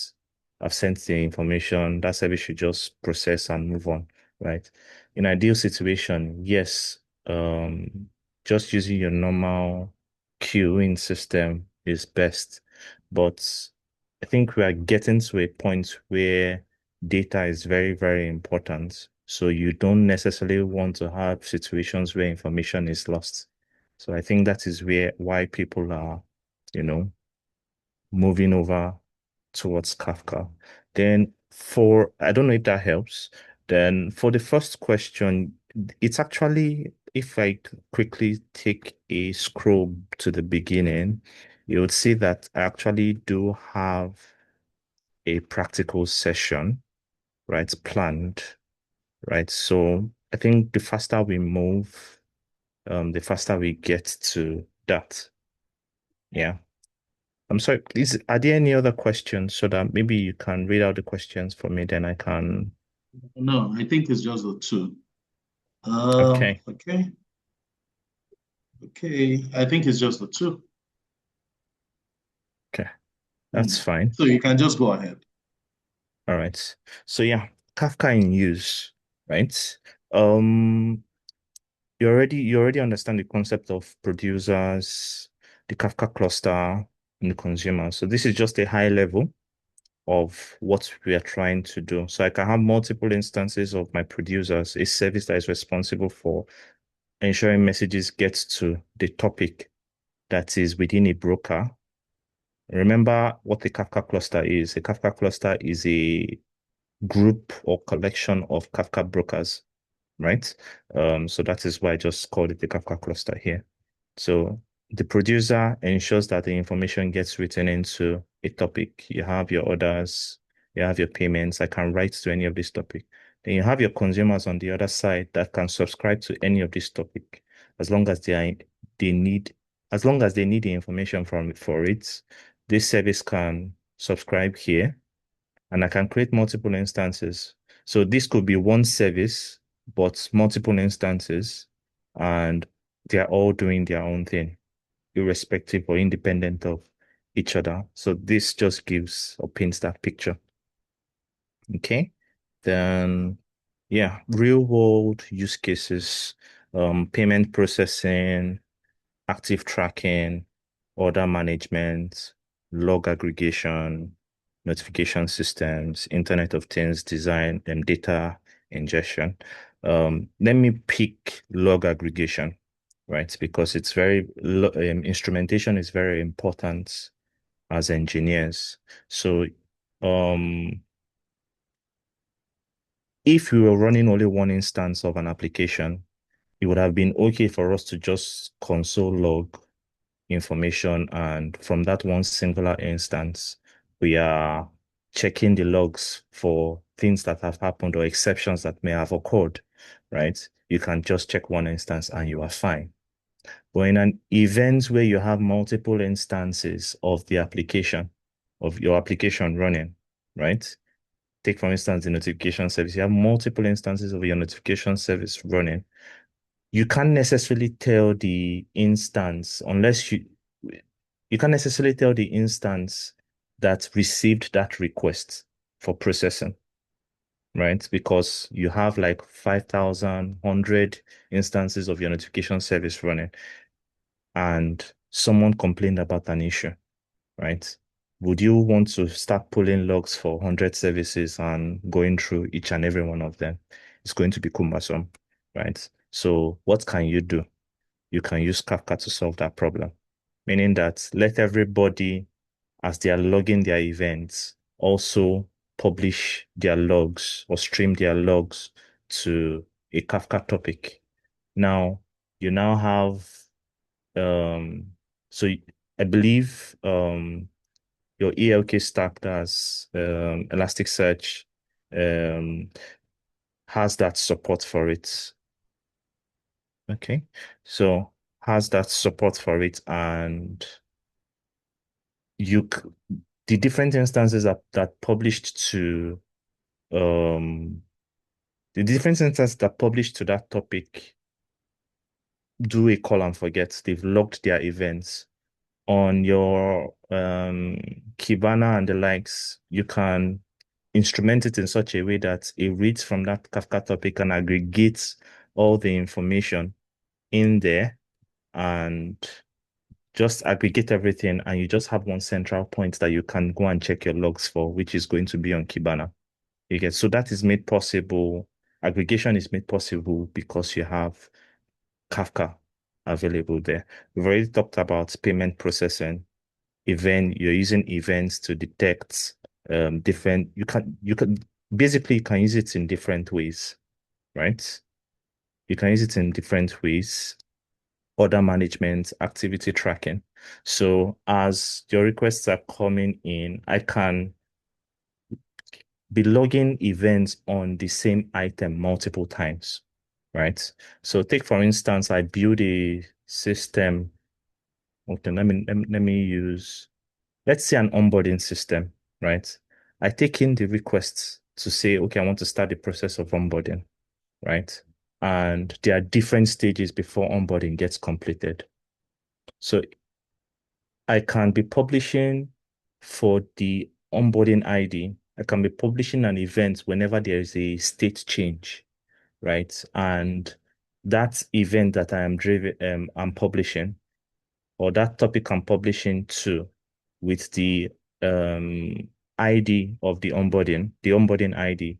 Speaker 2: I've sent the information, that service should just process and move on, right? In ideal situation, yes, just using your normal queuing system is best. But I think we are getting to a point where data is very, very important. So you don't necessarily want to have situations where information is lost. So I think that is why people are, you know, moving over towards Kafka. Then I don't know if that helps. Then for the first question, it's actually, if I quickly take a scroll to the beginning, you would see that I actually do have a practical session, right, planned, right? So I think the faster we move, the faster we get to that. Yeah. I'm sorry, are there any other questions so that maybe you can read out the questions for me, then I can.
Speaker 1: No, I think it's just the two.
Speaker 2: Okay.
Speaker 1: Okay, okay. I think it's just the two.
Speaker 2: Okay.
Speaker 1: Hmm.
Speaker 2: That's fine.
Speaker 1: So you can just go ahead.
Speaker 2: All right. So yeah, Kafka in use, right? Um, you already understand the concept of producers, the Kafka cluster, and the consumer. So this is just a high level of what we are trying to do. So I can have multiple instances of my producers, a service that is responsible for ensuring messages get to the topic that is within a broker. Remember what the Kafka cluster is. A Kafka cluster is a group or collection of Kafka brokers, right? So that is why I just called it the Kafka cluster here. So the producer ensures that the information gets written into a topic. You have your orders, you have your payments. I can write to any of this topic. Then you have your consumers on the other side that can subscribe to any of this topic as long as they need as long as they need the information from for it. This service can subscribe here and I can create multiple instances. So this could be one service, but multiple instances, and they're all doing their own thing, irrespective or independent of each other. So this just gives or paints that picture. Okay. Then, yeah, real world use cases, payment processing, active tracking, order management, log aggregation, notification systems, Internet of Things design, and data ingestion. Let me pick log aggregation, right? Because it's instrumentation is very important as engineers. So, um, if we were running only one instance of an application, it would have been okay for us to just console log information. And from that one singular instance, we are checking the logs for things that have happened or exceptions that may have occurred, right? You can just check one instance and you are fine. But in an event where you have multiple instances of the application, of your application running, right? Take, for instance, the notification service. You have multiple instances of your notification service running. You can't necessarily tell the instance unless you can't necessarily tell the instance that received that request for processing, right? Because you have like 5,000, instances of your notification service running, and someone complained about an issue, right? Would you want to start pulling logs for 100 services and going through each and every one of them? It's going to be cumbersome, right? So what can you do? You can use Kafka to solve that problem, meaning that let everybody, as they are logging their events, also publish their logs or stream their logs to a Kafka topic. Now, you now have, um, so I believe your ELK stack that's Elasticsearch um, has that support for it. Okay, so has that support for it, and you the different instances that published to um the different instances that published to that topic do a call and forget. They've logged their events on your Kibana and the likes. You can instrument it in such a way that it reads from that Kafka topic and aggregates all the information in there and just aggregate everything, and you just have one central point that you can go and check your logs for, which is going to be on Kibana. You get, so that is made possible. Aggregation is made possible because you have Kafka available there. We've already talked about payment processing. You're using events to detect different, you can basically you can use it in different ways, right? You can use it in different ways, order management, activity tracking. So as your requests are coming in, I can be logging events on the same item multiple times, right? So take for instance, I build a system. Okay, let me use, let's say an onboarding system, right? I take in the requests to say, okay, I want to start the process of onboarding, right? And there are different stages before onboarding gets completed. So I can be publishing for the onboarding ID. I can be publishing an event whenever there is a state change, right? And that event that I'm publishing, or that topic I'm publishing to, with the ID of the onboarding ID.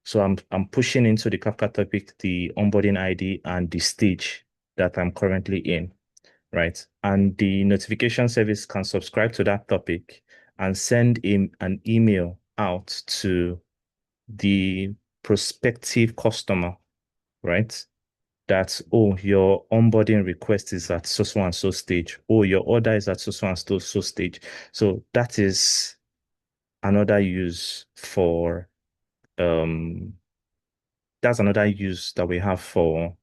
Speaker 2: So I'm pushing into the Kafka topic the onboarding ID and the stage that I'm currently in, right? And the notification service can subscribe to that topic and send in an email out to the prospective customer, right? That, oh, your onboarding request is at so and so stage. Oh, your order is at so and so stage. So that is another use for um that's another use that we have for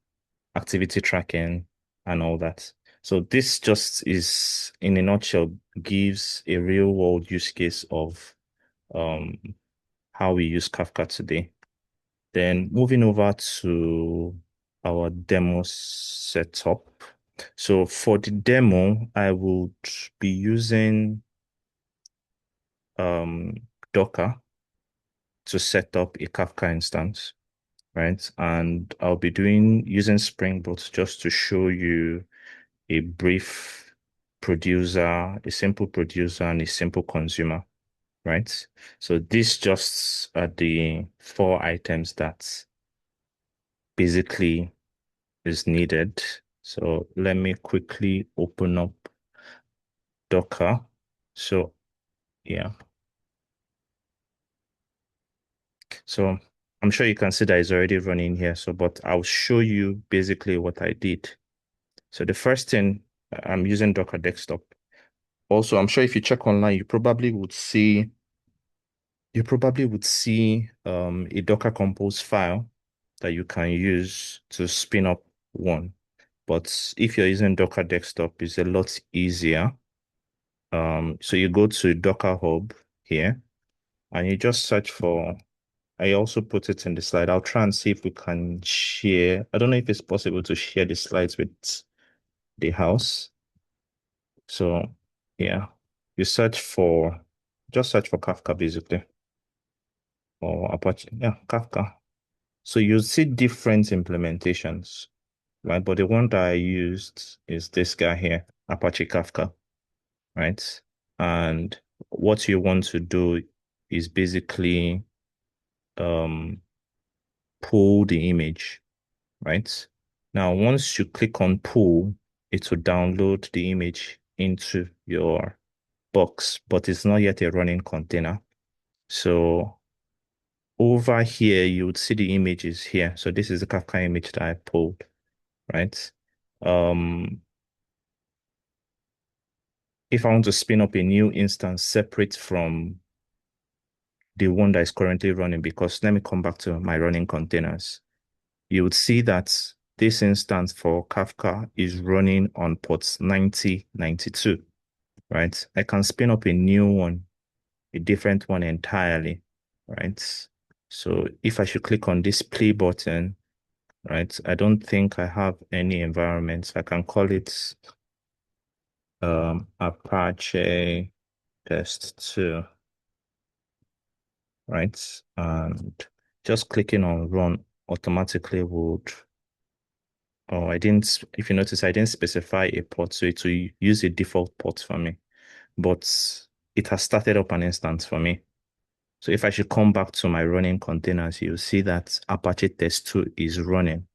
Speaker 2: activity tracking and all that. So this just is, in a nutshell, gives a real world use case of um, how we use Kafka today. Then moving over to our demo setup. So for the demo, I would be using um, Docker to set up a Kafka instance, right? And I'll be using Spring Boot just to show you a brief producer, a simple producer, and a simple consumer, right? So these just are the four items that basically is needed. So let me quickly open up Docker. So yeah, so I'm sure you can see that it's already running here. So, but I'll show you basically what I did. So the first thing, I'm using Docker Desktop. Also, I'm sure if you check online, you probably would see a Docker Compose file that you can use to spin up one. But if you're using Docker Desktop, it's a lot easier. So you go to Docker Hub here and you just search for, I also put it in the slide. I'll try and see if we can share. I don't know if it's possible to share the slides with the house. So yeah, you just search for Kafka basically, or Apache. Yeah, Kafka. So you see different implementations, right? But the one that I used is this guy here, Apache Kafka, right? And what you want to do is basically um, pull the image, right? Now, once you click on pull, it will download the image into your box, but it's not yet a running container. So over here, you would see the images here. So this is the Kafka image that I pulled, right? Um, if I want to spin up a new instance separate from the one that is currently running, because let me come back to my running containers, you would see that this instance for Kafka is running on ports 9092, right? I can spin up a new one, a different one entirely, right? So if I should click on this play button, right, I don't think I have any environments. I can call it Apache test 2, right? And just clicking on run automatically would, oh, if you notice, I didn't specify a port, so it will use a default port for me, but it has started up an instance for me. So if I should come back to my running containers, you'll see that Apache test 2 is running.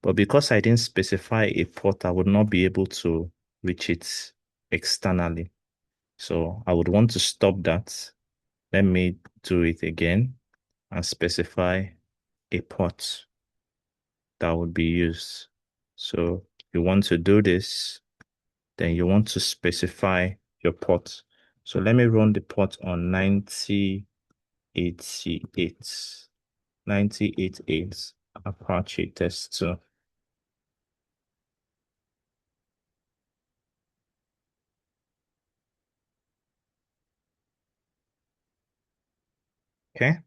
Speaker 2: But because I didn't specify a port, I would not be able to reach it externally. So I would want to stop that. Let me do it again and specify a port that would be used. So you want to do this, then you want to specify your port. So let me run the port on 9088, 9088 Apache test 2. Okay.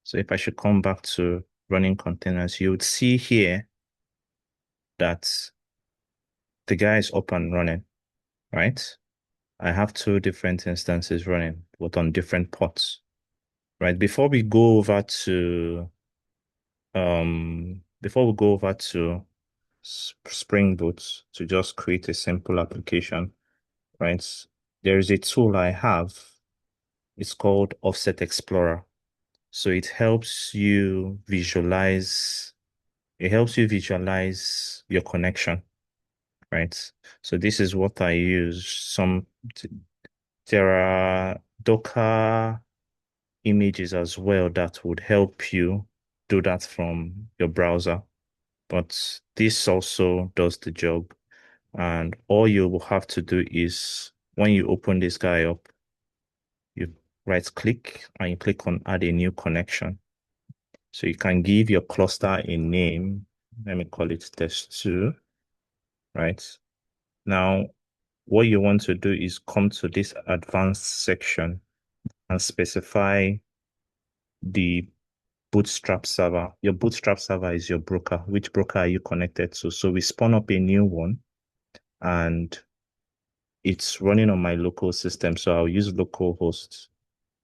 Speaker 2: So if I should come back to running containers, you would see here that the guy is up and running, right? I have two different instances running, but on different ports, right? Before we go over to Spring Boot to just create a simple application, right? There is a tool I have. It's called Offset Explorer. So it helps you visualize your connection, right? So this is what I use. There are Docker images as well that would help you do that from your browser. But this also does the job. And all you will have to do is when you open this guy up, you right click and you click on add a new connection. So you can give your cluster a name. Let me call it test 2, right? Now, what you want to do is come to this advanced section and specify the Bootstrap server. Your Bootstrap server is your broker. Which broker are you connected to? So we spun up a new one and it's running on my local system. So I'll use localhost,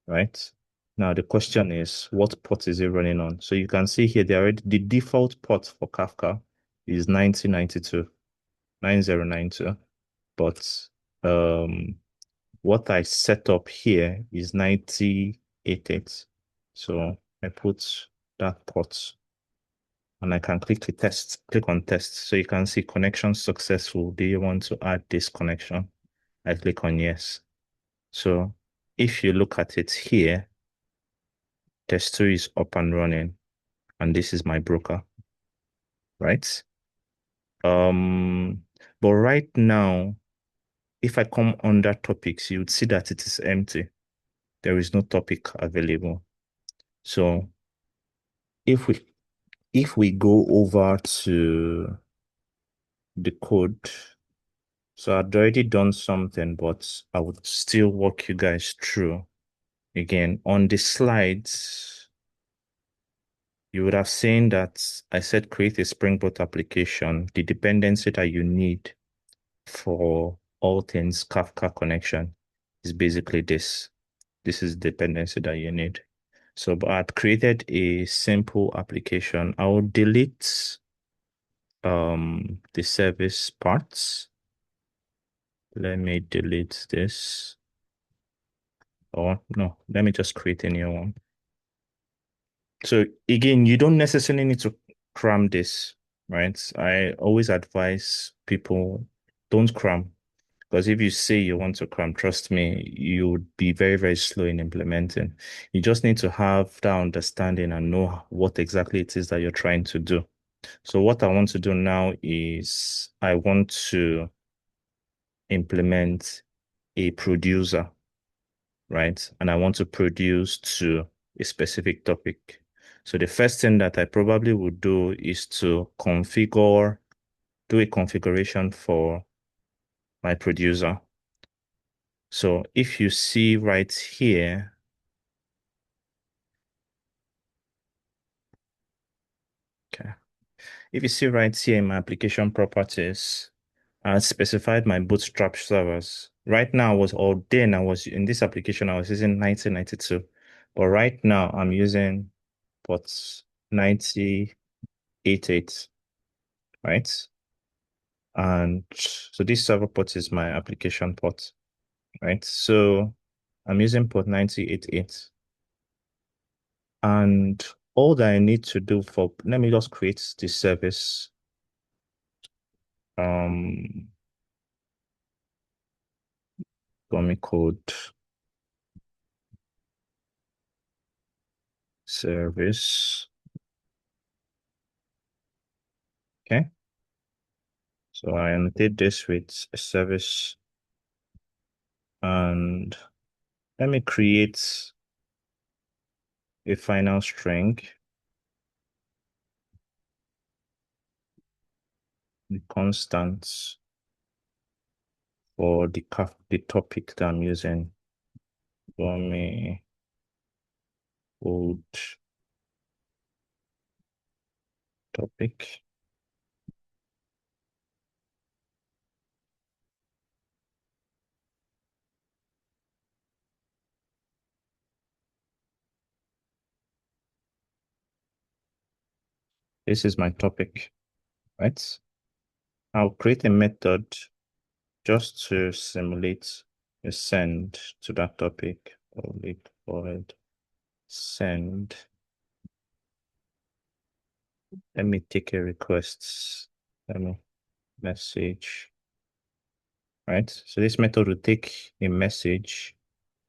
Speaker 2: right? Now the question is, what port is it running on? So you can see here, the default port for Kafka is 9092, 9092. But what I set up here is 9088. So I put that port and I can click on test. So you can see connection successful. Do you want to add this connection? I click on yes. So if you look at it here, test 2 is up and running, and this is my broker, right? But right now, if I come under topics, you would see that it is empty. There is no topic available. So if we go over to the code, so I'd already done something, but I would still walk you guys through. Again, on the slides, you would have seen that I said create a Spring Boot application. The dependency that you need for all things Kafka connection is basically this. This is the dependency that you need. So but I've created a simple application. I will delete the service parts. Let me delete this. Or no, let me just create a new one. So again, you don't necessarily need to cram this, right? I always advise people don't cram, because if you say you want to cram, trust me, you would be very, very slow in implementing. You just need to have that understanding and know what exactly it is that you're trying to do. So what I want to do now is I want to implement a producer, right? And I want to produce to a specific topic. So the first thing that I probably would do is to do a configuration for my producer. So if you see right here, okay, if you see right here in my application properties, I specified my Bootstrap servers. Right now, I was in this application, I was using 1992. But right now, I'm using ports 9088, right? And so this server port is my application port, right? So I'm using port 9088. And all that I need to do let me just create the service. GOMYCODE. service. Okay. So I annotate this with a service, and let me create a final string. The constants for the topic that I'm using. For me, old topic. This is my topic, right? I'll create a method just to simulate a send to that topic. Void send. Let me take a request. Let me message. Right. So this method will take a message,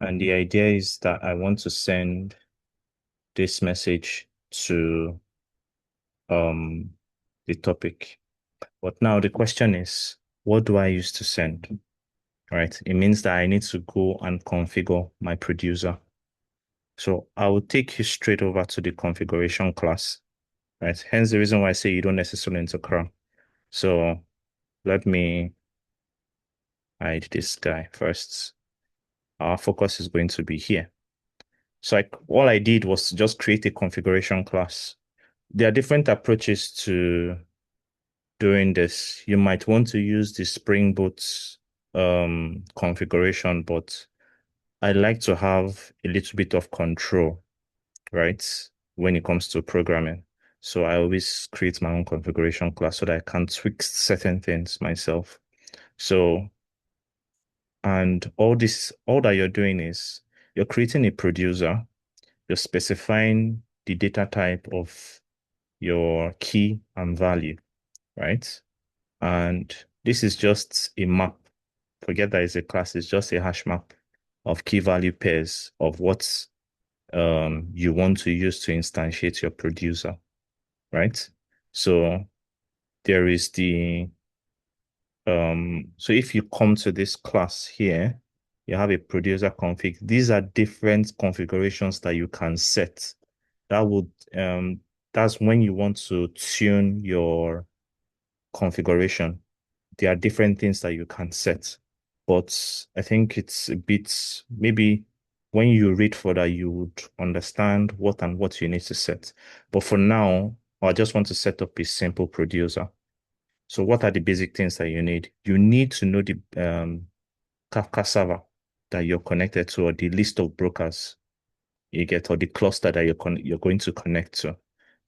Speaker 2: and the idea is that I want to send this message to the topic. But now the question is, what do I use to send? Right. It means that I need to go and configure my producer. So I will take you straight over to the configuration class. Right. Hence the reason why I say you don't necessarily need to crawl. So let me hide this guy first. Our focus is going to be here. So all I did was just create a configuration class. There are different approaches to doing this. You might want to use the Spring Boot configuration, but I like to have a little bit of control, right, when it comes to programming. So I always create my own configuration class so that I can tweak certain things myself. So, and all that you're doing is you're creating a producer, you're specifying the data type of your key and value, right? And this is just a map. Forget that it's a class, it's just a hash map of key value pairs of what you want to use to instantiate your producer, right? So there is so if you come to this class here, you have a producer config. These are different configurations that you can set. That would that's when you want to tune your configuration. There are different things that you can set, but I think it's a bit, maybe when you read further, you would understand what you need to set. But for now, I just want to set up a simple producer. So what are the basic things that you need? You need to know the Kafka server that you're connected to, or the list of brokers you get, or the cluster that you're going to connect to.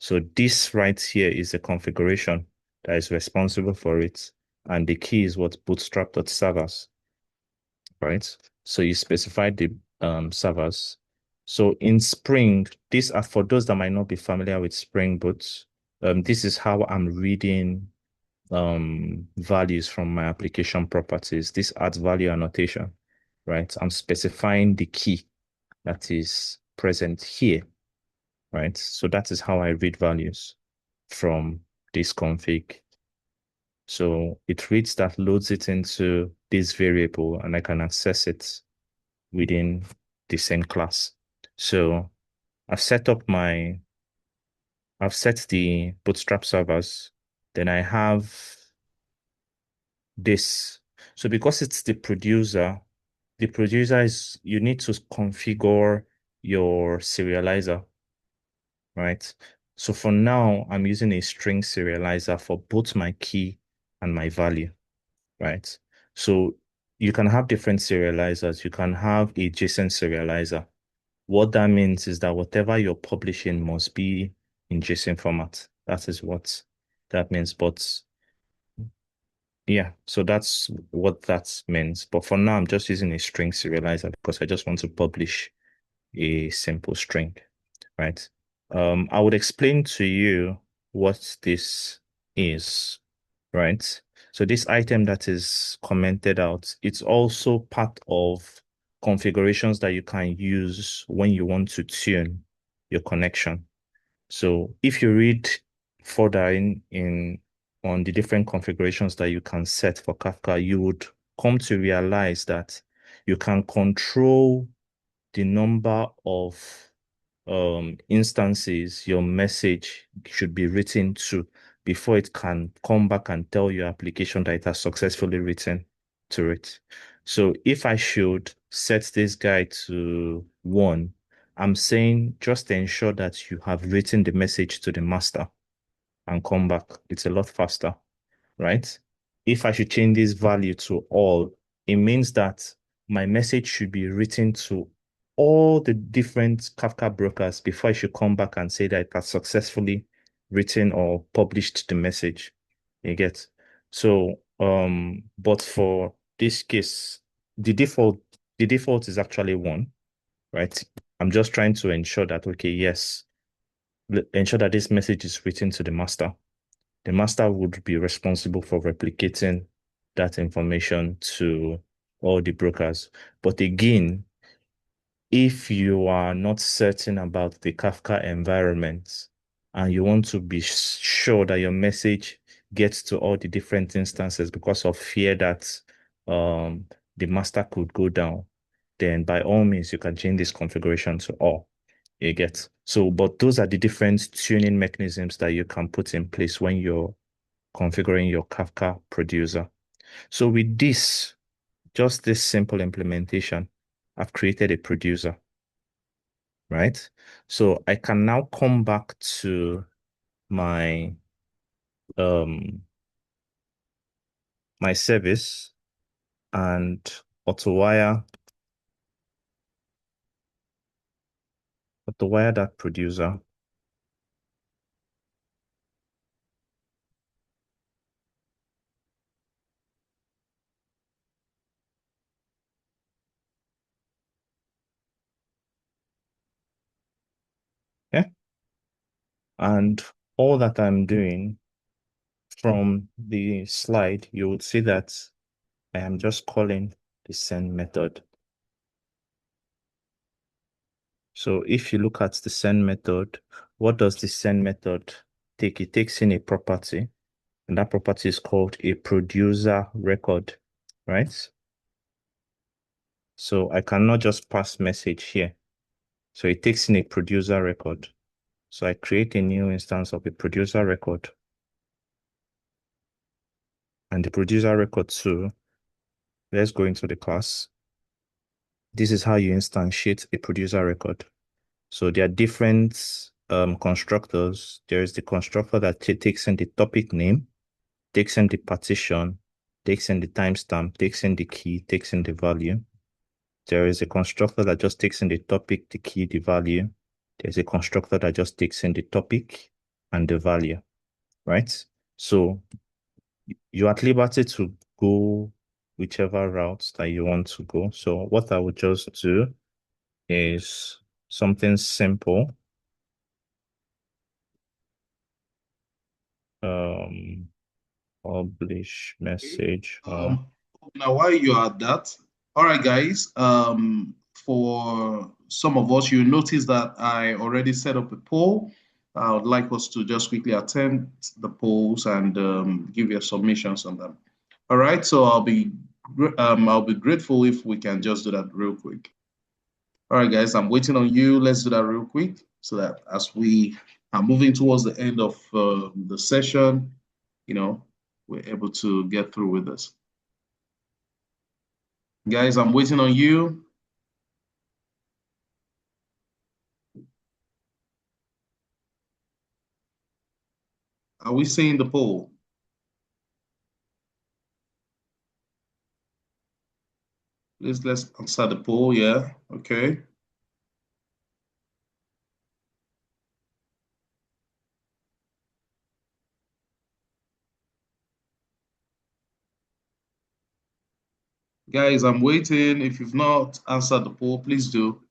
Speaker 2: So this right here is the configuration that is responsible for it. And the key is what bootstrap.servers, right? So you specify the servers. So in Spring, these are for those that might not be familiar with Spring Boot. This is how I'm reading values from my application properties. This adds value annotation, right? I'm specifying the key that is present here, right? So that is how I read values from this config. So it reads that, loads it into this variable, and I can access it within the same class. So I've set the Bootstrap servers. Then I have this. So because it's the producer is, you need to configure your serializer, right? So for now, I'm using a string serializer for both my key and my value, right? So you can have different serializers. You can have a JSON serializer. What that means is that whatever you're publishing must be in JSON format. That is what that means. But yeah, so that's what that means. But for now, I'm just using a string serializer because I just want to publish a simple string, right? I would explain to you what this is, right? So this item that is commented out, it's also part of configurations that you can use when you want to tune your connection. So if you read further on the different configurations that you can set for Kafka, you would come to realize that you can control the number of instances your message should be written to before it can come back and tell your application that it has successfully written to it. So if I should set this guy to 1, I'm saying just ensure that you have written the message to the master and come back. It's a lot faster, right? If I should change this value to all, it means that my message should be written to all the different Kafka brokers before I should come back and say that it has successfully written or published the message. You get? So, but for this case, the default is actually 1, right? I'm just trying to ensure that, okay, yes, ensure that this message is written to the master. The master would be responsible for replicating that information to all the brokers. But again, if you are not certain about the Kafka environment and you want to be sure that your message gets to all the different instances because of fear that the master could go down, then by all means, you can change this configuration to all. You get. So, but those are the different tuning mechanisms that you can put in place when you're configuring your Kafka producer. So with this, just this simple implementation, I've created a producer, right? So I can now come back to my um my service and auto-wire that producer. Yeah. And all that I'm doing from the slide, you would see that I am just calling the send method. So if you look at the send method, what does the send method take? It takes in a property, and that property is called a producer record, right? So I cannot just pass message here. So it takes in a producer record. So I create a new instance of a producer record. And the producer record too, let's go into the class. This is how you instantiate a producer record. So there are different constructors. There is the constructor that takes in the topic name, takes in the partition, takes in the timestamp, takes in the key, takes in the value. There is a constructor that just takes in the topic, the key, the value. There's a constructor that just takes in the topic and the value, right? So you're at liberty to go whichever routes that you want to go. So what I would just do is something simple. Publish message.
Speaker 1: Now, while you're at that, all right, guys. For some of us, you notice that I already set up a poll. I would like us to just quickly attend the polls and give your submissions on them. All right, so I'll be grateful if we can just do that real quick. All right, guys, I'm waiting on you. Let's do that real quick so that as we are moving towards the end of the session, we're able to get through with this. Guys, I'm waiting on you. Are we seeing the poll? Please, let's answer the poll. Yeah, okay. Guys, I'm waiting. If you've not answered the poll, please do.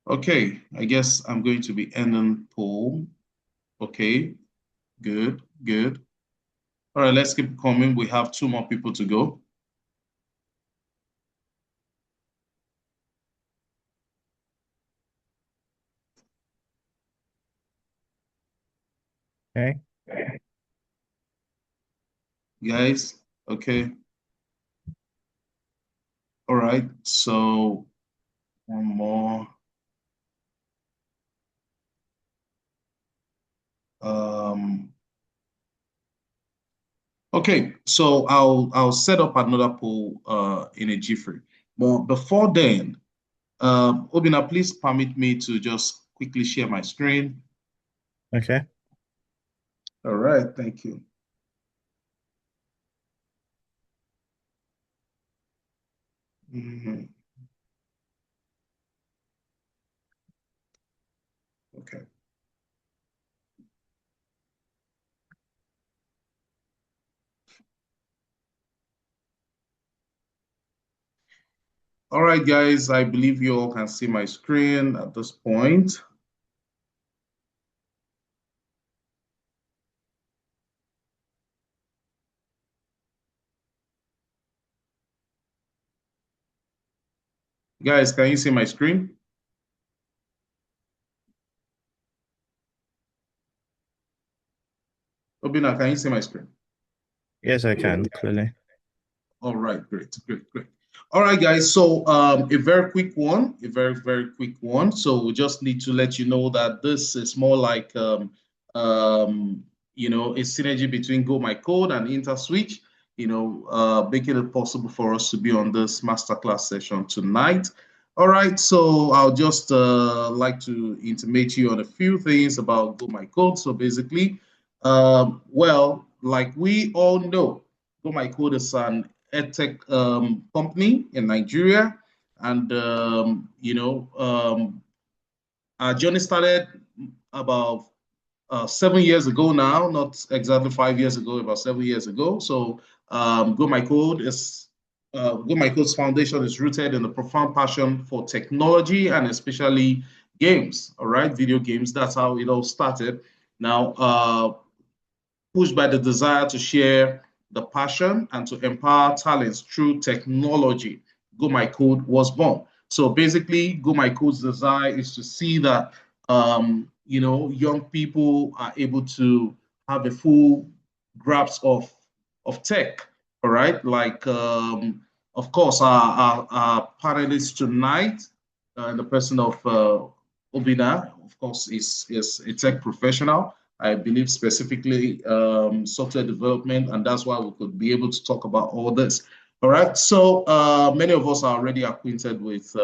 Speaker 1: Okay, I guess I'm going to be ending poll. Okay, good. Good. All right, let's keep coming. We have 2 more people to go.
Speaker 2: Okay.
Speaker 1: Guys, okay. All right, so one more. Okay, so I'll set up another poll in a jiffy. But before then, Obinna, please permit me to just quickly share my screen.
Speaker 2: Okay.
Speaker 1: All right, thank you. Mhm. Okay. All right, guys, I believe you all can see my screen at this point. Guys, can you see my screen? Obinna, can you see my screen?
Speaker 2: Yes, I can clearly.
Speaker 1: All right, great, great, great. All right, guys. So a very quick one, a very, very quick one. So we just need to let you know that this is more like a synergy between GOMYCODE and InterSwitch, making it possible for us to be on this masterclass session tonight. All right, so I'll just like to intimate you on a few things about GOMYCODE. So basically, like we all know, GOMYCODE is an edtech company in Nigeria, and our journey started about 7 years ago now, not exactly 5 years ago, about 7 years ago. So GoMyCode's foundation is rooted in a profound passion for technology and especially games. All right, video games. That's how it all started. Now, pushed by the desire to share the passion and to empower talents through technology, Go My Code was born. So basically, Go My Code's desire is to see that young people are able to have a full grasp of tech. All right, like of course our panelists tonight, in the person of Obinna, of course, is a tech professional. I believe specifically software development, and that's why we could be able to talk about all this. All right, so many of us are already acquainted with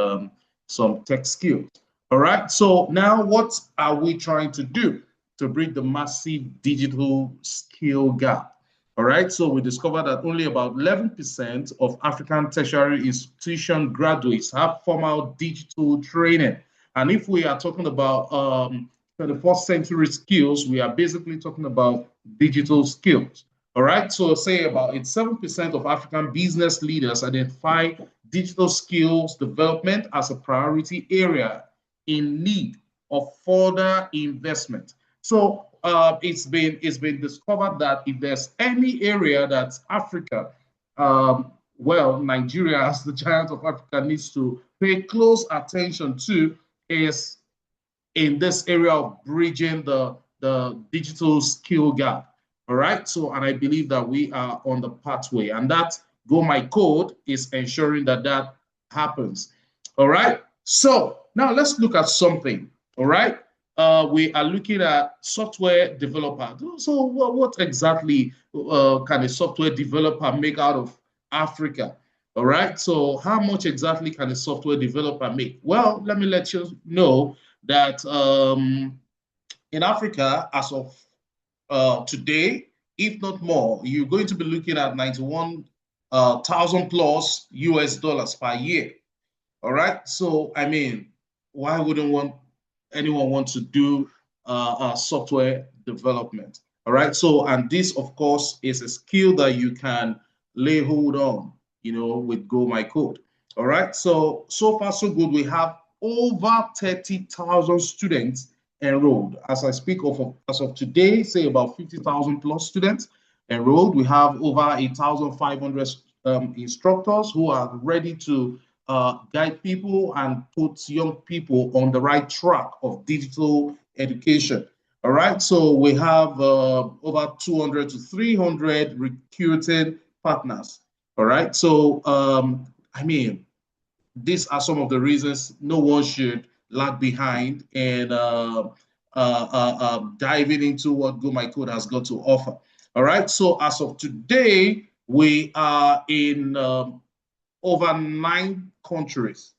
Speaker 1: some tech skills. All right, so now what are we trying to do to bridge the massive digital skill gap? All right, so we discovered that only about 11% of African tertiary institution graduates have formal digital training. And if we are talking about 21st century skills, we are basically talking about digital skills. All right, so say about 7% of African business leaders identify digital skills development as a priority area in need of further investment. So it's been discovered that if there's any area that Africa, Nigeria as the giant of Africa needs to pay close attention to is in this area of bridging the digital skill gap. All right. So, and I believe that we are on the pathway, and that Go My Code is ensuring that that happens. All right. So now let's look at something. All right. We are looking at software developer. So, what exactly can a software developer make out of Africa? All right. So, how much exactly can a software developer make? Well, let me let you know that in Africa, as of today, if not more, you're going to be looking at 91,000 plus US dollars per year. All right. So, I mean, why wouldn't anyone want to do software development? All right. So, and this, of course, is a skill that you can lay hold on, with Go My Code. All right. So far, so good. We have over 30,000 students enrolled. As I speak of as of today, say about 50,000 plus students enrolled. We have over 1,500 instructors who are ready to guide people and put young people on the right track of digital education. All right, so we have over 200 to 300 recruited partners. All right, so I mean, these are some of the reasons no one should lag behind and diving into what GOMYCODE has got to offer. All right, so as of today, we are in over 9 countries.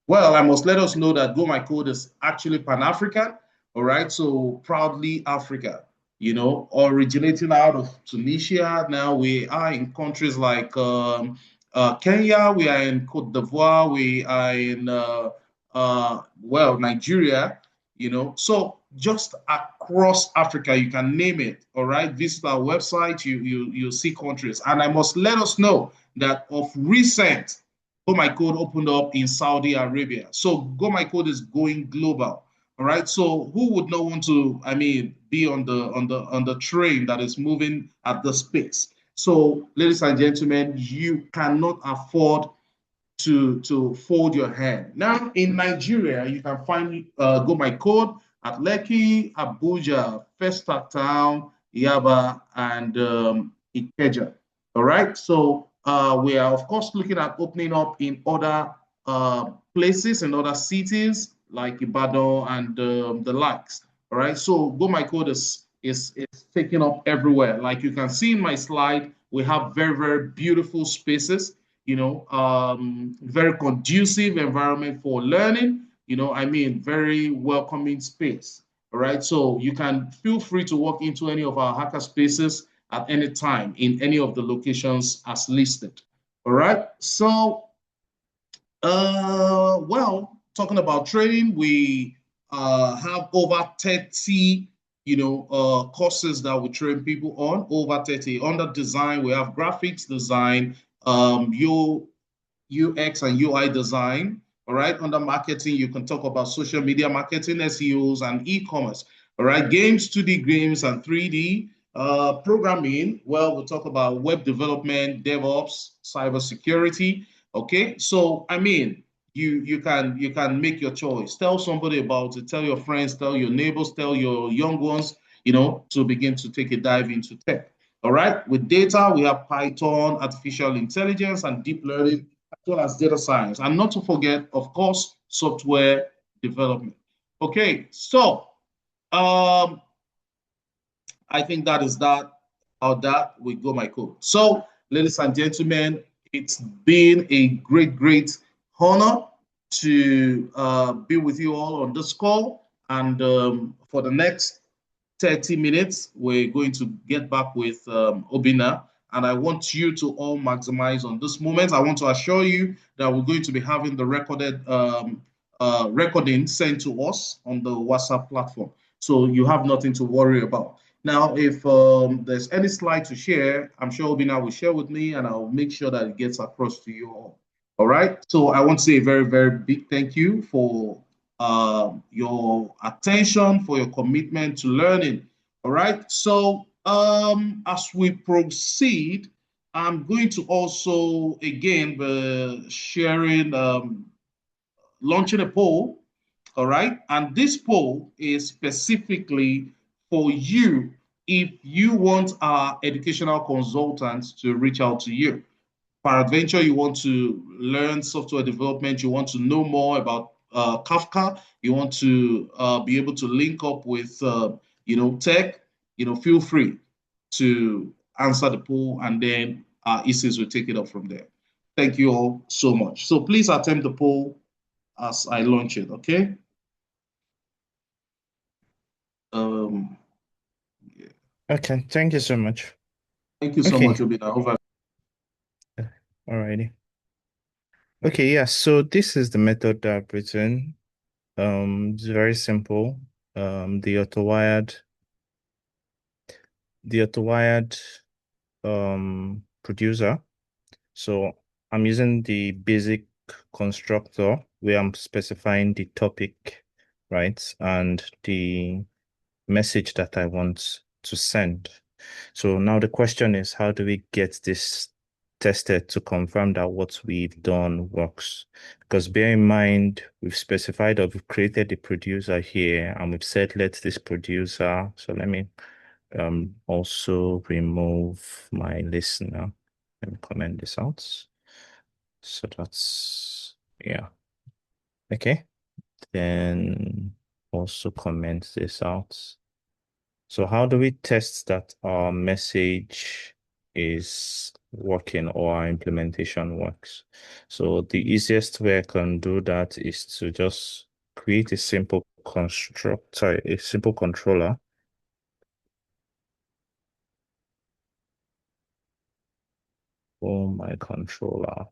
Speaker 1: Well, I must let us know that GOMYCODE is actually Pan-African, all right? So proudly Africa, originating out of Tunisia. Now we are in countries like Kenya, we are in Cote d'Ivoire, we are in, Nigeria, So just across Africa, you can name it, all right? Visit our website, you'll see countries. And I must let us know that of recent, GOMYCODE opened up in Saudi Arabia. So GOMYCODE is going global. All right. So who would not want to, be on the train that is moving at the space? So, ladies and gentlemen, you cannot afford to fold your hand. Now, in Nigeria, you can find GOMYCODE at Lekki, Abuja, Festac Town, Yaba, and Ikeja. All right. So we are, of course, looking at opening up in other places and other cities like Ibadan and the likes. All right. So GOMYCODE is taking up everywhere. Like you can see in my slide, we have very, very beautiful spaces, very conducive environment for learning, very welcoming space. All right. So you can feel free to walk into any of our hacker spaces at any time in any of the locations as listed. All right. So, talking about training, we have over 30, courses that we train people on, over 30. Under design, we have graphics design, UX and UI design. All right. Under marketing, you can talk about social media marketing, SEOs, and e-commerce. All right. Games, 2D games, and 3D. Programming, well, we'll talk about web development, DevOps, cybersecurity. Okay. So, you can make your choice. Tell somebody about it. Tell your friends, tell your neighbors, tell your young ones, to begin to take a dive into tech. All right. With data, we have Python, artificial intelligence, and deep learning, as well as data science. And not to forget, of course, software development. Okay, so I think that is that about that with GOMYCODE. So, ladies and gentlemen, it's been a great, great honor to be with you all on this call. And for the next 30 minutes, we're going to get back with Obinna. And I want you to all maximize on this moment. I want to assure you that we're going to be having the recording sent to us on the WhatsApp platform. So you have nothing to worry about. Now, if there's any slide to share, I'm sure Obinna will share with me and I'll make sure that it gets across to you all. All right. So I want to say a very, very big thank you for your attention, for your commitment to learning. All right. So as we proceed, I'm going to also again be sharing, launching a poll. All right. And this poll is specifically for you if you want our educational consultants to reach out to you. Peradventure, you want to learn software development, you want to know more about Kafka, you want to be able to link up with, tech, feel free to answer the poll and then ISIS will take it up from there. Thank you all so much. So please attempt the poll as I launch it, okay? Um, yeah.
Speaker 2: Okay, thank you so much.
Speaker 1: Thank you so much,
Speaker 2: Okay,
Speaker 1: Obinna. Over.
Speaker 2: alrighty. Okay, yeah, so this is the method that I've written. It's very simple. The auto-wired producer. So I'm using the basic constructor where I'm specifying the topic right? And the message that I want to send. So now the question is, how do we get this tested to confirm that what we've done works? Because bear in mind, we've specified or we've created the producer here, and we've said, let this producer. So let me also remove my listener. Let me comment this out. So that's, yeah. Okay. Then also comment this out. So how do we test that our message is working or our implementation works? So the easiest way I can do that is to just create a simple constructor, a simple controller. For my controller.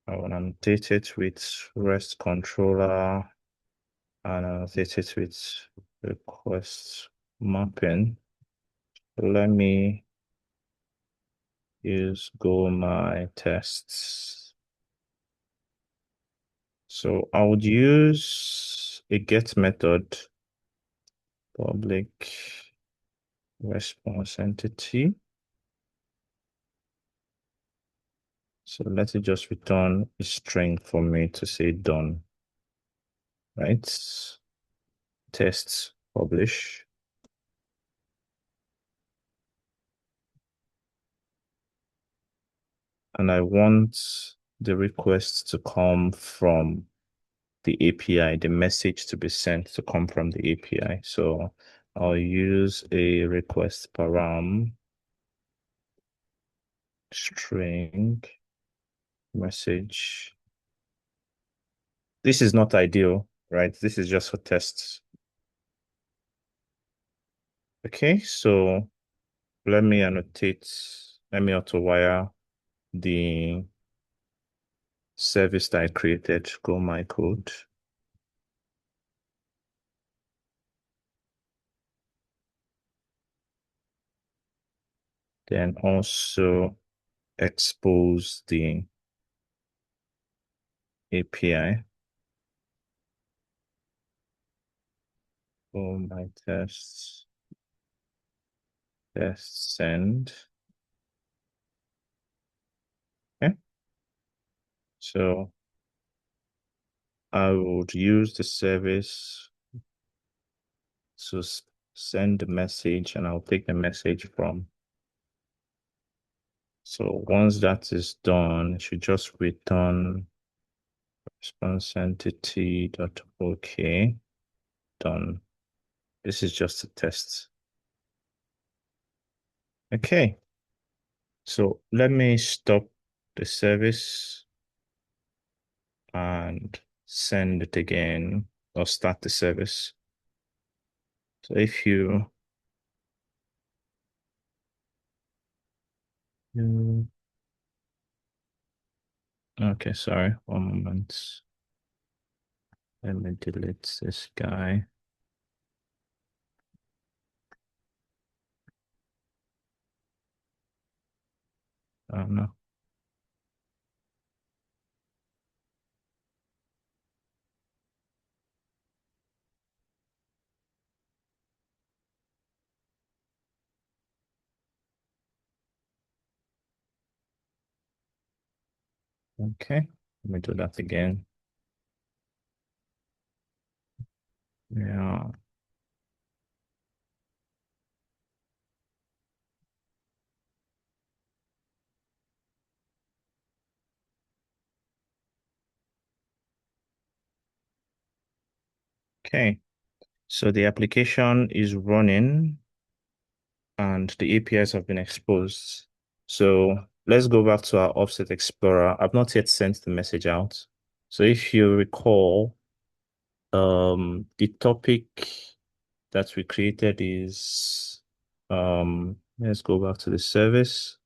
Speaker 2: I will annotate it with REST controller and annotate it with request mapping. Let me use Go My tests. So I would use a get method, public response entity. So let it just return a string for me to say done, right? Tests publish. And I want the request to come from the API, the message to be sent to come from the API. So I'll use a request param string message. This is not ideal, right? This is just for tests. Okay, so let me annotate, let me auto wire the service that I created, GOMYCODE. Then also expose the API. For my tests, test send. Okay. So I would use the service to send the message, and I'll take the message from. So once that is done, it should just return response entity dot OK. Done. This is just a test. Okay. So let me stop the service and send it again or start the service. So if you okay, sorry, one moment. Let me delete this guy. Oh no. Okay, let me do that again. Yeah. Okay. So the application is running and the APIs have been exposed. So let's go back to our Offset Explorer. I've not yet sent the message out. So if you recall, the topic that we created is, let's go back to the service.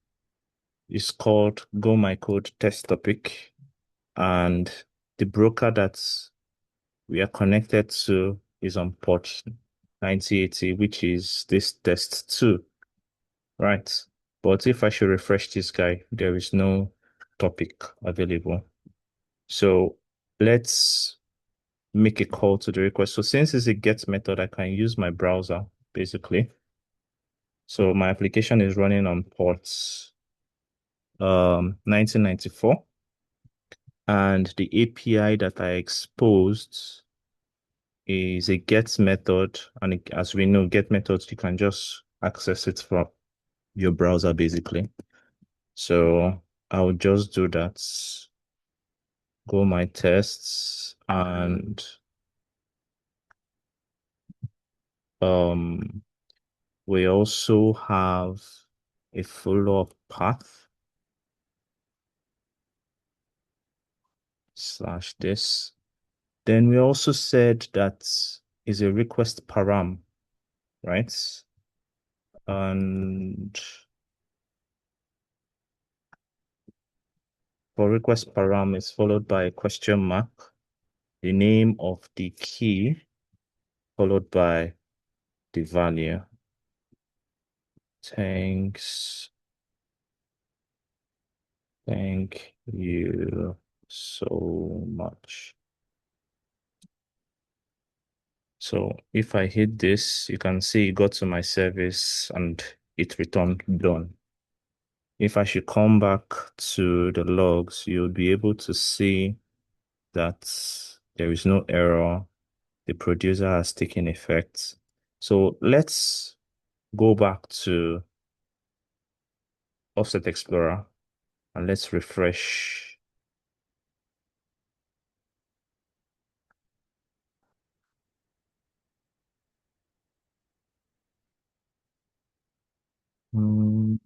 Speaker 2: It's called GOMYCODE test topic. And the broker that we are connected to is on port 9080, which is this test 2, right? But if I should refresh this guy, there is no topic available. So let's make a call to the request. So since it's a get method, I can use my browser basically. So my application is running on ports 1994, and the API that I exposed is a get method, and as we know, get methods you can just access it from your browser basically. So I'll just do that. Go my tests, and um we also have a follow-up path slash this. Then we also said that is a request param, right? And for request param is followed by a question mark, the name of the key, followed by the value. Thanks. Thank you so much. So if I hit this, you can see it got to my service and it returned done. If I should come back to the logs, you'll be able to see that there is no error. The producer has taken effect. So let's go back to Offset Explorer and let's refresh. Hmm.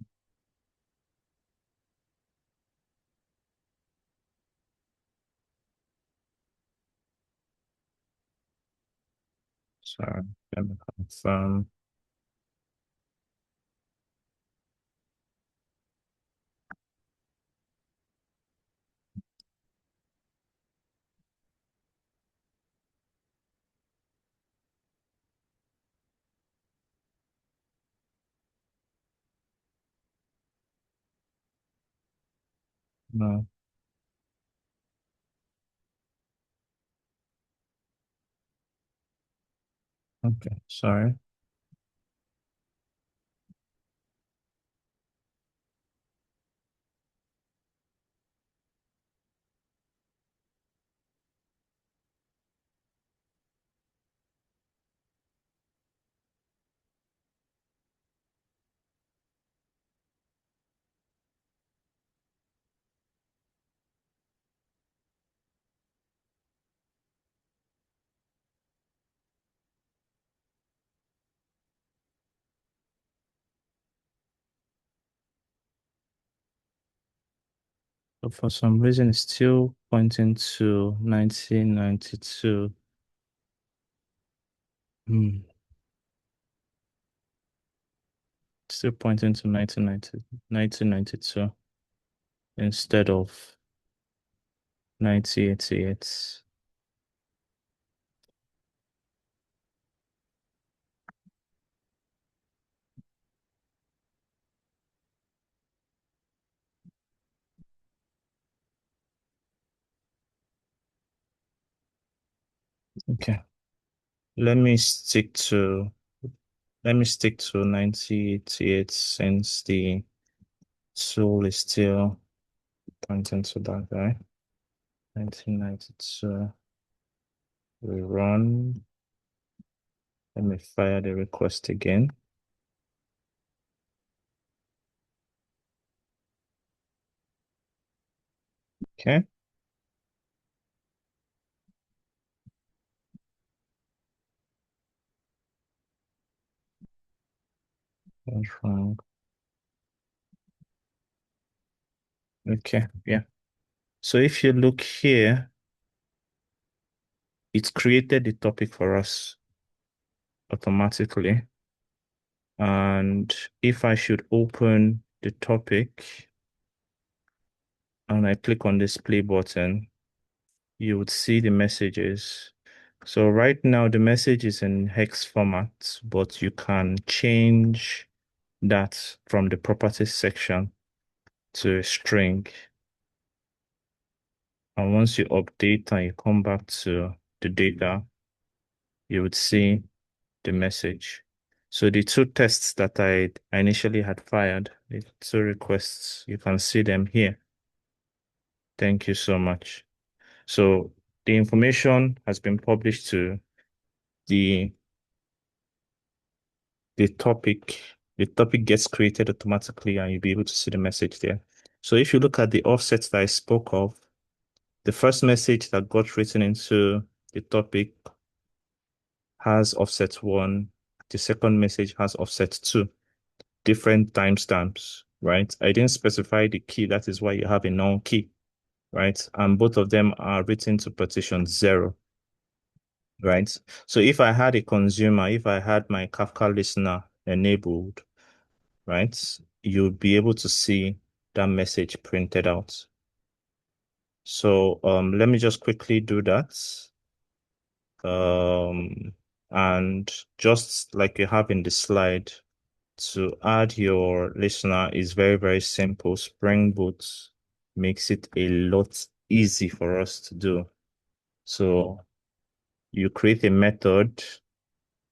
Speaker 2: Sorry, let me confirm. No, okay, sorry. But for some reason, it's still pointing to 1992. Hmm. Still pointing to 1992 instead of 1988. Okay. Let me stick to let me stick to 1988 since the tool is still pointing to that guy. 1992. We run. Let me fire the request again. Okay. That's wrong. Okay, yeah. So if you look here, it's created the topic for us automatically. And if I should open the topic and I click on this play button, you would see the messages. So right now the message is in hex format, but you can change that from the properties section to a string. And once you update and you come back to the data, you would see the message. So the two tests that I initially had fired, the two requests, you can see them here. Thank you so much. So the information has been published to the topic. The topic gets created automatically and you'll be able to see the message there. So if you look at the offsets that I spoke of, the first message that got written into the topic has offset 1. The second message has offset 2. Different timestamps, right? I didn't specify the key. That is why you have a null key, right? And both of them are written to partition 0, right? So if I had a consumer, if I had my Kafka listener enabled, right, you'll be able to see that message printed out. So let me just quickly do that. And just like you have in the slide, to add your listener is very, very simple. Spring Boot makes it a lot easy for us to do. So you create a method,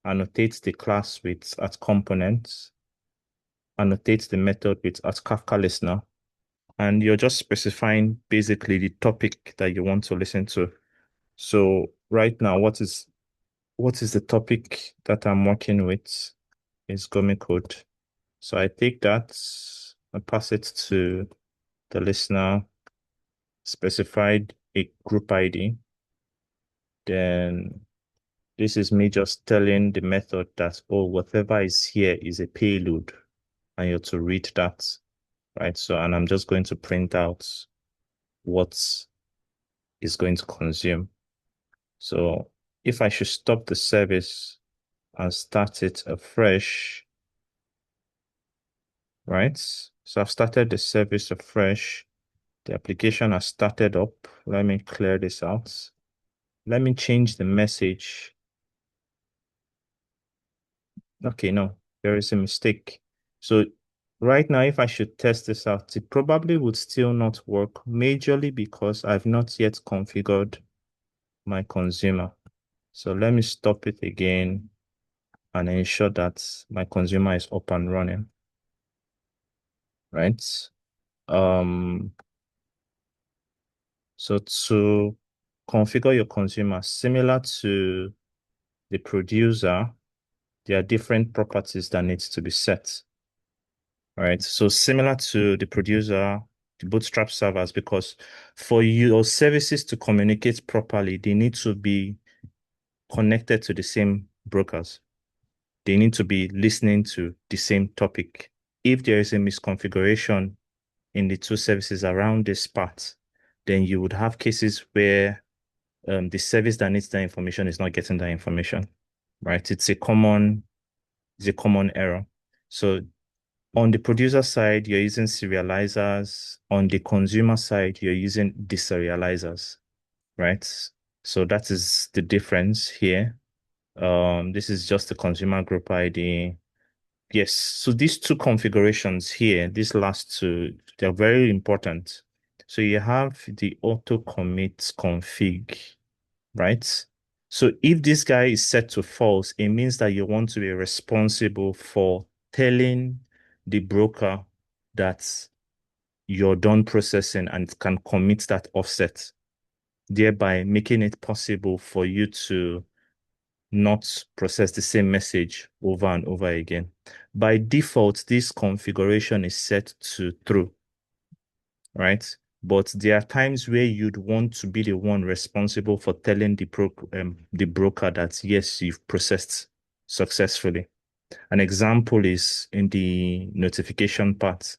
Speaker 2: annotate the class with at components, annotate the method with at Kafka listener, and you're just specifying basically the topic that you want to listen to. So right now, what is the topic that I'm working with is GOMYCODE. So I take that, I pass it to the listener, specified a group ID. Then this is me just telling the method that, oh, whatever is here is a payload, and you're to read that, right? So, and I'm just going to print out what is going to consume. So if I should stop the service and start it afresh, right? So I've started the service afresh. The application has started up. Let me clear this out. Let me change the message. Okay, no, there is a mistake. So right now, if I should test this out, it probably would still not work, majorly because I've not yet configured my consumer. So let me stop it again and ensure that my consumer is up and running, right? Um, so to configure your consumer, similar to the producer, there are different properties that needs to be set. All right. So similar to the producer, the bootstrap servers, because for your services to communicate properly, they need to be connected to the same brokers. They need to be listening to the same topic. If there is a misconfiguration in the two services around this part, then you would have cases where the service that needs that information is not getting that information, right? It's a common error. So on the producer side, you're using serializers. On the consumer side, you're using deserializers, right? So that is the difference here. This is just the consumer group ID. Yes, so these two configurations here, these last two, they're very important. So you have the auto commit config, right? So if this guy is set to false, it means that you want to be responsible for telling the broker that you're done processing and can commit that offset, thereby making it possible for you to not process the same message over and over again. By default, this configuration is set to true, right? But there are times where you'd want to be the one responsible for telling the broker that, yes, you've processed successfully. An example is in the notification part.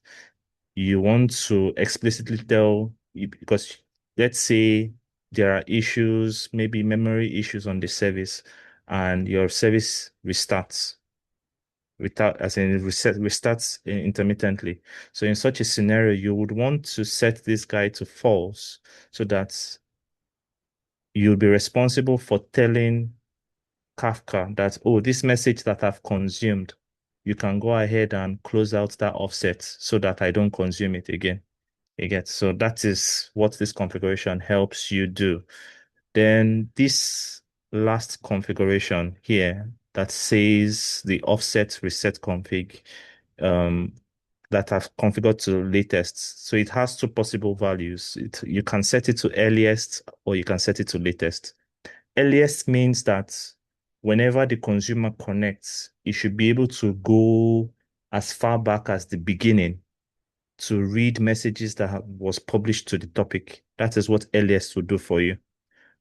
Speaker 2: You want to explicitly tell, because let's say there are issues, maybe memory issues on the service, and your service restarts without, as in restarts intermittently. So in such a scenario, you would want to set this guy to false so that you'll be responsible for telling Kafka that, oh, this message that I've consumed, you can go ahead and close out that offset so that I don't consume it again. You get, so that is what this configuration helps you do. Then this last configuration here that says the offset reset config, um, that I've configured to latest. So it has two possible values. You can set it to earliest or you can set it to latest. Earliest means that whenever the consumer connects, it should be able to go as far back as the beginning to read messages that was published to the topic. That is what earliest will do for you.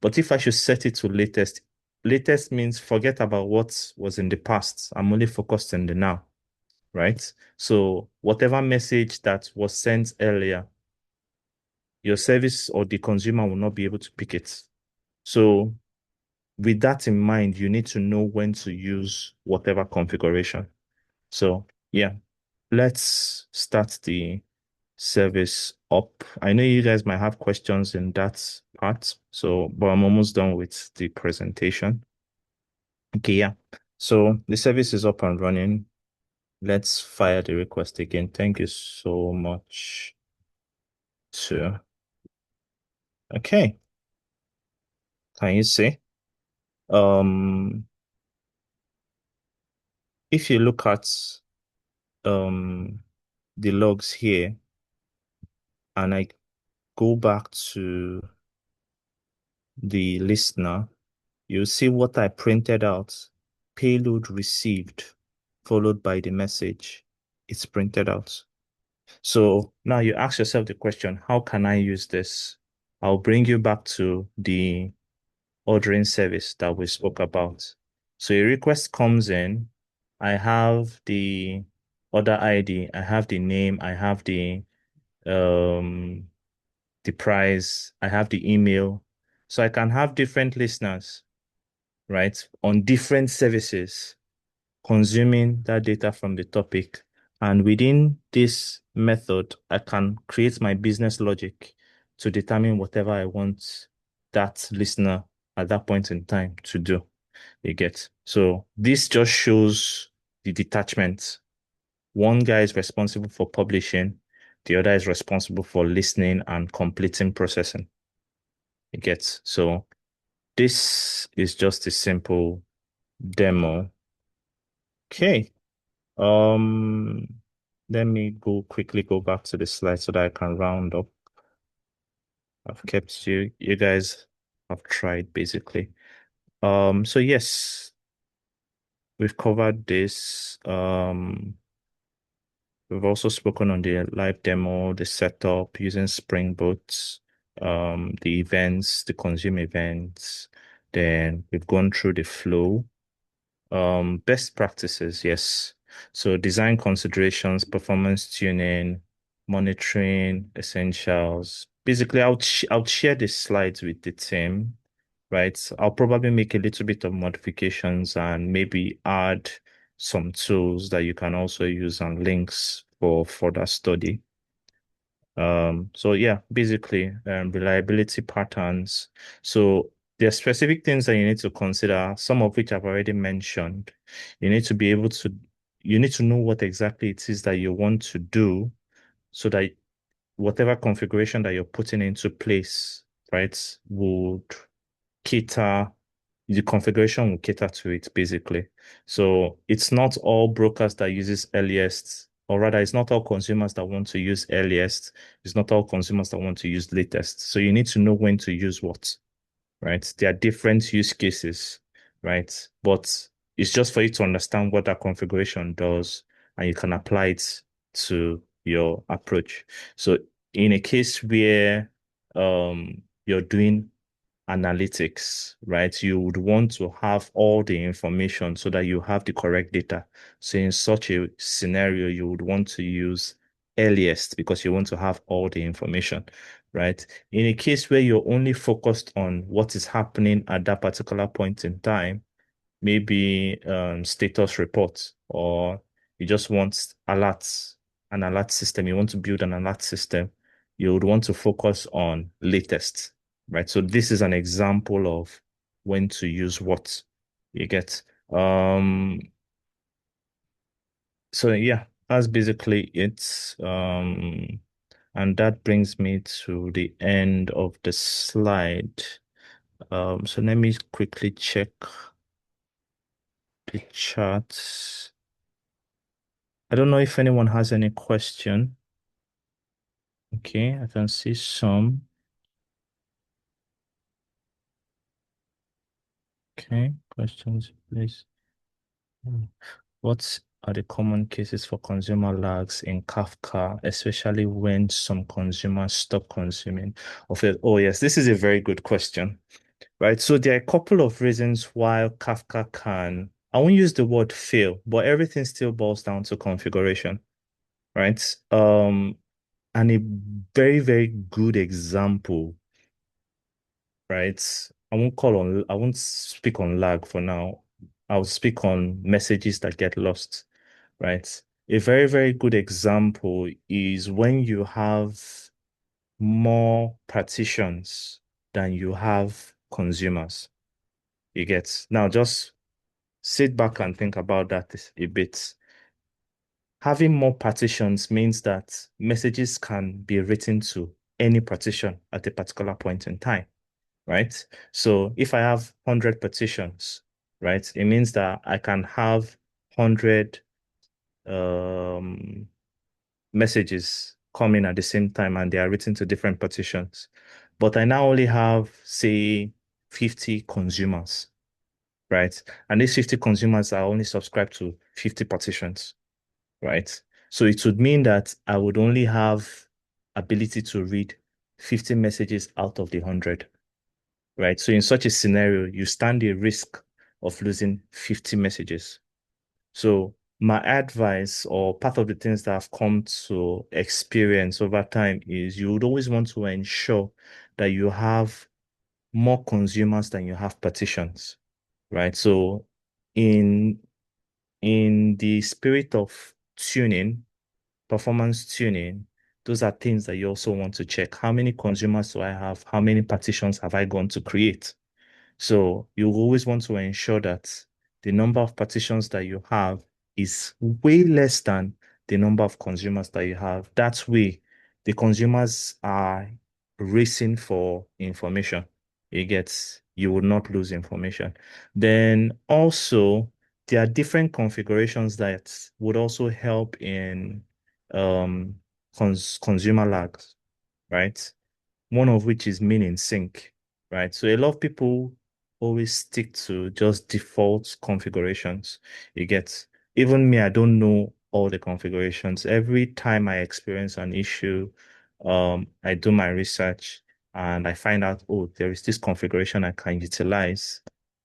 Speaker 2: But if I should set it to latest, latest means forget about what was in the past. I'm only focused on the now, right? So whatever message that was sent earlier, your service or the consumer will not be able to pick it. So with that in mind, you need to know when to use whatever configuration. So yeah, let's start the service up. I know you guys might have questions in that part, so but I'm almost done with the presentation. Okay, yeah. So the service is up and running. Let's fire the request again. Thank you so much. To okay, can you see? Um, if you look at um the logs here, and I go back to the listener, you'll see what I printed out. Payload received, followed by the message. It's printed out. So now you ask yourself the question, how can I use this? I'll bring you back to the ordering service that we spoke about. So a request comes in. I have the order ID, I have the name, I have um the price, I have the email. So I can have different listeners, right, on different services consuming that data from the topic. And within this method, I can create my business logic to determine whatever I want that listener at that point in time to do. You get. So this just shows the detachment. One guy is responsible for publishing, the other is responsible for listening and completing processing. You get. So this is just a simple demo. Okay. Um, Let me quickly go back to the slide so that I can round up. I've kept you guys have tried basically. So yes, we've covered this. We've also spoken on the live demo, the setup using Spring Boot, the events, the consume events. Then we've gone through the flow. Best practices, yes. So design considerations, performance tuning, monitoring, essentials. Basically, I'll share the slides with the team, right? I'll probably make a little bit of modifications and maybe add some tools that you can also use and links for further study. So yeah, basically, reliability patterns. So there are specific things that you need to consider, some of which I've already mentioned. You need to be able to, you need to know what exactly it is that you want to do so that whatever configuration that you're putting into place, right, would cater, the configuration will cater to it basically. So it's not all brokers that uses earliest, or rather, it's not all consumers that want to use earliest. It's not all consumers that want to use latest. So you need to know when to use what, right? There are different use cases, right? But it's just for you to understand what that configuration does, and you can apply it to your approach. So in a case where you're doing analytics, right? You would want to have all the information so that you have the correct data. So in such a scenario, you would want to use earliest because you want to have all the information, right? In a case where you're only focused on what is happening at that particular point in time, maybe status reports, or you just want alerts, an alert system. You want to build an alert system. You would want to focus on latest, right? So this is an example of when to use what you get. So yeah, that's basically it. And that brings me to the end of the slide. So let me quickly check the charts. I don't know if anyone has any question. Okay, I can see some. Okay, questions, please. What are the common cases for consumer lags in Kafka, especially when some consumers stop consuming of it? Oh, yes, this is a very good question, right? So there are a couple of reasons why Kafka can, I won't use the word fail, but everything still boils down to configuration, right? And a very, very good example, right? I won't speak on lag for now. I'll speak on messages that get lost, right? A very, very good example is when you have more partitions than you have consumers. You get now just sit back and think about that a bit. Having more partitions means that messages can be written to any partition at a particular point in time, right? So if I have 100 partitions, right, it means that I can have 100 um, messages coming at the same time and they are written to different partitions. But I now only have, say, 50 consumers, right? And these 50 consumers are only subscribed to 50 partitions, right? So it would mean that I would only have ability to read 50 messages out of the 100, right? So in such a scenario, you stand a risk of losing 50 messages. So my advice or part of the things that I've come to experience over time is you would always want to ensure that you have more consumers than you have partitions, right? So in in the spirit of tuning, performance tuning, those are things that you also want to check. How many consumers do I have? How many partitions have I gone to create? So you always want to ensure that the number of partitions that you have is way less than the number of consumers that you have. That way, the consumers are racing for information. You will not lose information. Then also, there are different configurations that would also help in um, consumer lags, right? One of which is mean in sync, right? So a lot of people always stick to just default configurations. You get, even me, I don't know all the configurations. Every time I experience an issue, I do my research and I find out, oh, there is this configuration I can utilize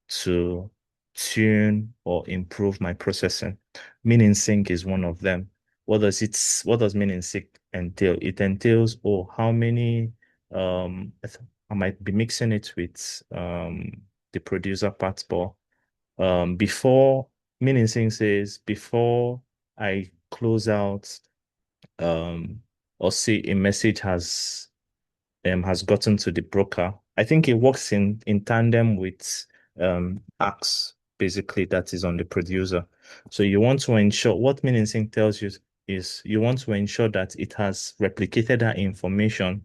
Speaker 2: to tune or improve my processing. Mean in sync is one of them. What does mean in sync entail? It entails, oh, how many I might be mixing it with the producer part, but before meaning saying says before I close out or see a message has gotten to the broker. I think it works in tandem with Axe, basically, that is on the producer. So you want to ensure what meaning sync tells you is you want to ensure that it has replicated that information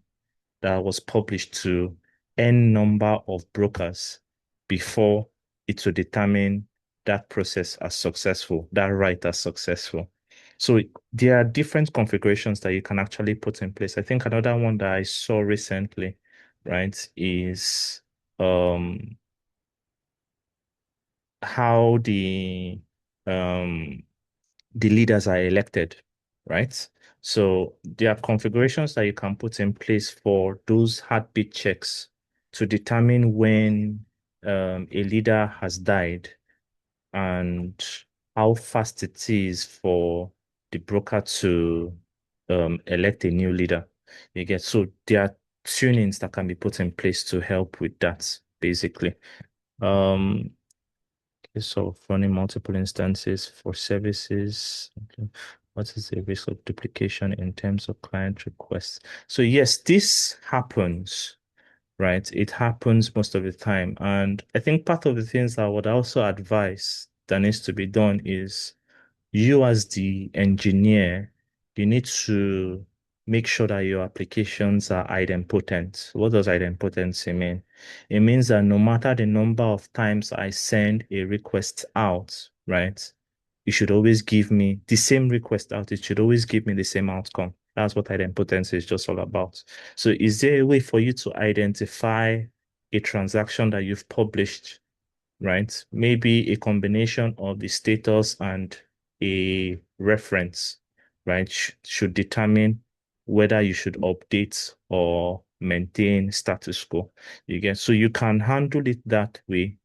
Speaker 2: that was published to n number of brokers before it will determine that process as successful, that write as successful. So there are different configurations that you can actually put in place. I think another one that I saw recently, right, is how um the leaders are elected, right? So there are configurations that you can put in place for those heartbeat checks to determine when a leader has died and how fast it is for the broker to elect a new leader. You get so there are tunings that can be put in place to help with that, basically. Um, so running multiple instances for services. Okay. What is the risk of duplication in terms of client requests? So yes, this happens, right? It happens most of the time. And I think part of the things that I would also advise that needs to be done is you as the engineer, you need to make sure that your applications are idempotent. What does idempotency mean? It means that no matter the number of times I send a request out, right? You should always give me the same request out. It should always give me the same outcome. That's what idempotency is just all about. So is there a way for you to identify a transaction that you've published, right? Maybe a combination of the status and a reference, right, should determine whether you should update or maintain status quo. You get so you can handle it that way.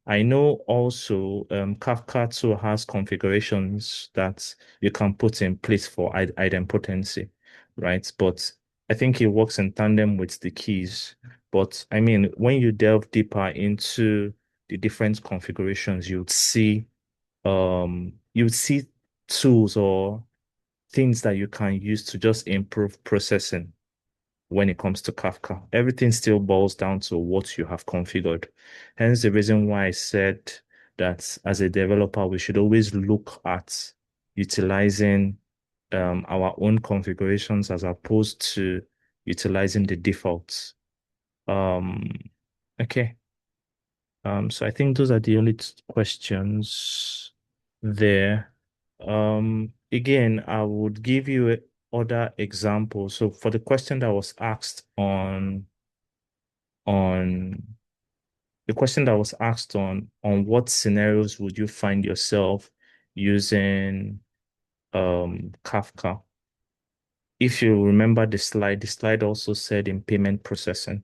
Speaker 2: I know also Kafka too has configurations that you can put in place for idempotency, right? But I think it works in tandem with the keys. But I mean, when you delve deeper into the different configurations, you'd see tools or things that you can use to just improve processing when it comes to Kafka. Everything still boils down to what you have configured. Hence the reason why I said that as a developer, we should always look at utilizing our own configurations as opposed to utilizing the defaults. Um, okay. So I think those are the only questions there. Again, I would give you other examples. So for the question that was asked on the question that was asked on what scenarios would you find yourself using Kafka? If you remember the slide also said in payment processing,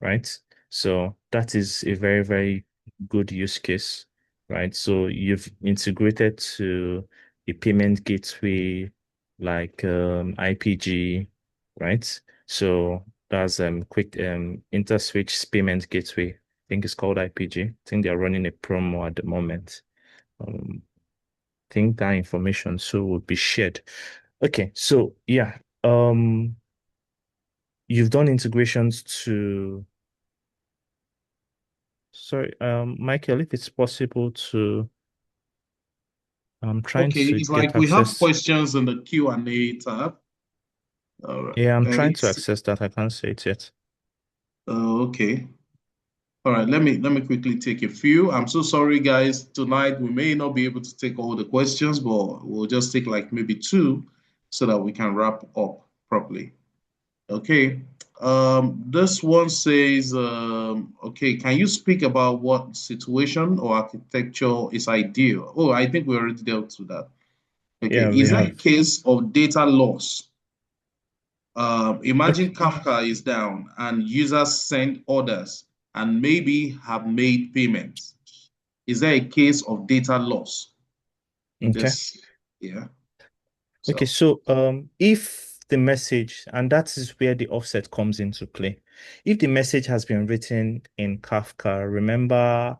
Speaker 2: right? So that is a very, very good use case, right? So you've integrated to a payment gateway like IPG, right? So that's quick interswitch payment gateway. I think it's called IPG. I think they're running a promo at the moment. Um, I think that information so will be shared. Okay, so yeah, you've done integrations to, sorry, Michael, if it's possible to, I'm trying
Speaker 1: Okay,
Speaker 2: to
Speaker 1: it's like
Speaker 2: get
Speaker 1: we have
Speaker 2: access.
Speaker 1: questions in the Q&A tab. All right.
Speaker 2: Yeah, I'm
Speaker 1: And
Speaker 2: trying to
Speaker 1: it's
Speaker 2: access that. I can't say it yet.
Speaker 1: okay. All right, let me quickly take a few. I'm so sorry, guys. Tonight we may not be able to take all the questions, but we'll just take like maybe two so that we can wrap up properly. Okay. This one says, okay, can you speak about what situation or architecture is ideal? Oh, I think we already dealt with that. Okay.
Speaker 2: Yeah, we
Speaker 1: Is there a
Speaker 2: have.
Speaker 1: case of data loss?
Speaker 2: Okay.
Speaker 1: Imagine Kafka is down and users send orders and maybe have made payments. Is there a case of data loss in
Speaker 2: Okay.
Speaker 1: this? Yeah.
Speaker 2: Okay.
Speaker 1: So,
Speaker 2: So, if the message, and that is where the offset comes into play. If the message has been written in Kafka, remember,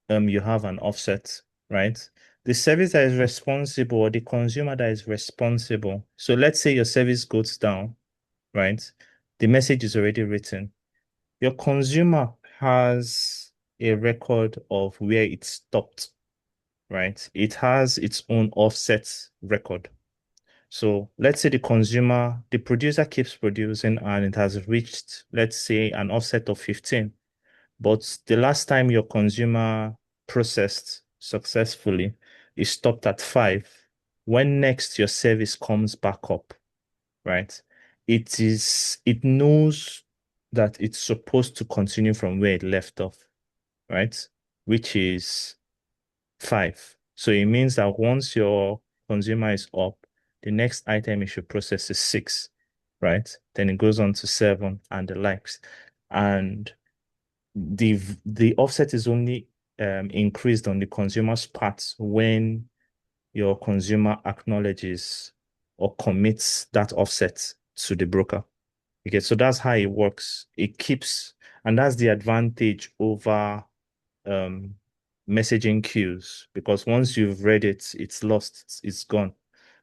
Speaker 2: you have an offset, right? The service that is responsible or the consumer that is responsible. So let's say your service goes down, right? The message is already written. Your consumer has a record of where it stopped, right? It has its own offset record. So let's say the producer keeps producing and it has reached, let's say, an offset of 15. But the last time your consumer processed successfully, it stopped at 5. When next your service comes back up, right? It knows that it's supposed to continue from where it left off, right? Which is 5. So it means that once your consumer is up, the next item it should process is 6, right? Then it goes on to 7 and the likes. And the offset is only increased on the consumer's part when your consumer acknowledges or commits that offset to the broker. Okay, so that's how it works. It keeps, and that's the advantage over um, messaging queues, because once you've read it, it's lost, it's gone,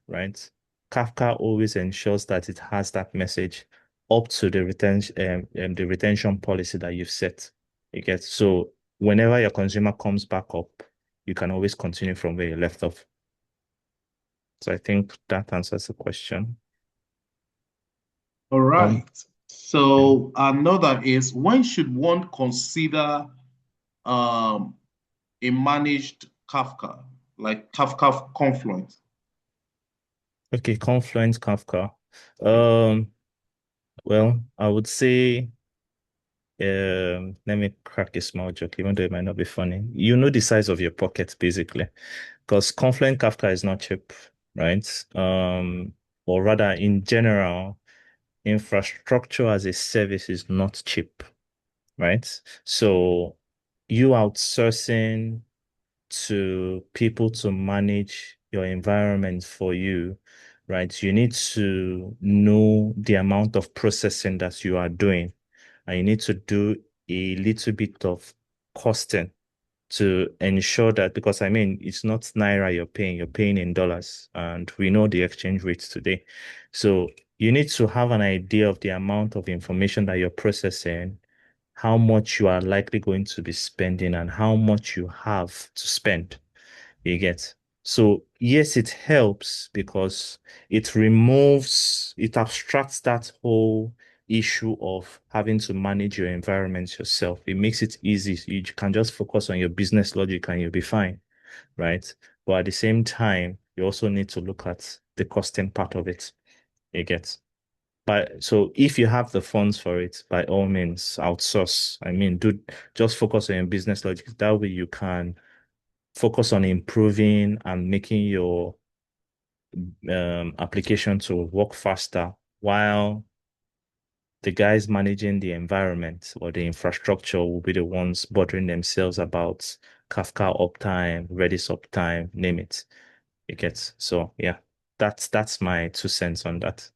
Speaker 2: right? Kafka always ensures that it has that message up to the retention policy that you've set. You get so whenever your consumer comes back up, you can always continue from where you left off. So I think that answers the question.
Speaker 1: All
Speaker 2: Um,
Speaker 1: right.
Speaker 2: yeah.
Speaker 1: So another is when should one consider um, a managed Kafka, like Kafka Confluent?
Speaker 2: Okay, Confluent Kafka.
Speaker 1: Yeah.
Speaker 2: Um, well, I would say, let me crack a small joke, even though it might not be funny. You know the size of your pocket, basically, because Confluent Kafka is not cheap, right? Or rather, in general, infrastructure as a service is not cheap, right? So you outsourcing to people to manage your environment for you, right? You need to know the amount of processing that you are doing, and you need to do a little bit of costing to ensure that, because I mean, it's not naira you're paying in dollars, and we know the exchange rates today. So you need to have an idea of the amount of information that you're processing, how much you are likely going to be spending, and how much you have to spend. You get. So yes, it helps because it abstracts that whole issue of having to manage your environment yourself. It makes it easy. You can just focus on your business logic and you'll be fine, right? But at the same time, you also need to look at the costing part of it. You get. But so if you have the funds for it, by all means, outsource. I mean, do just focus on your business logic. That way you can focus on improving and making your application to work faster while the guys managing the environment or the infrastructure will be the ones bothering themselves about Kafka uptime, Redis uptime, name it. It gets so yeah. That's my 2 cents on that.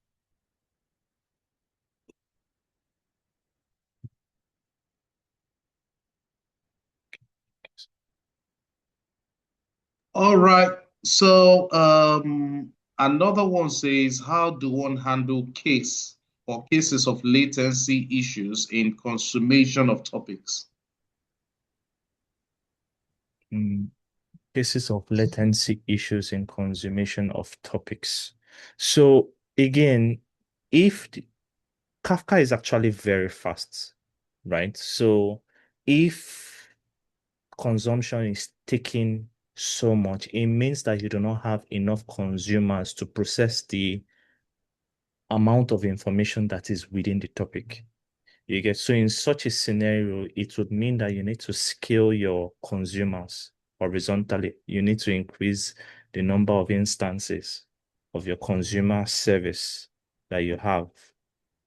Speaker 1: All right. So another one says, how do one handle case or cases of latency issues in consummation of topics?
Speaker 2: Mm, Cases of latency issues in consummation of topics. So again, if Kafka is actually very fast, right? So if consumption is taking so much, it means that you do not have enough consumers to process the amount of information that is within the topic. You get so in such a scenario, it would mean that you need to scale your consumers horizontally. You need to increase the number of instances of your consumer service that you have.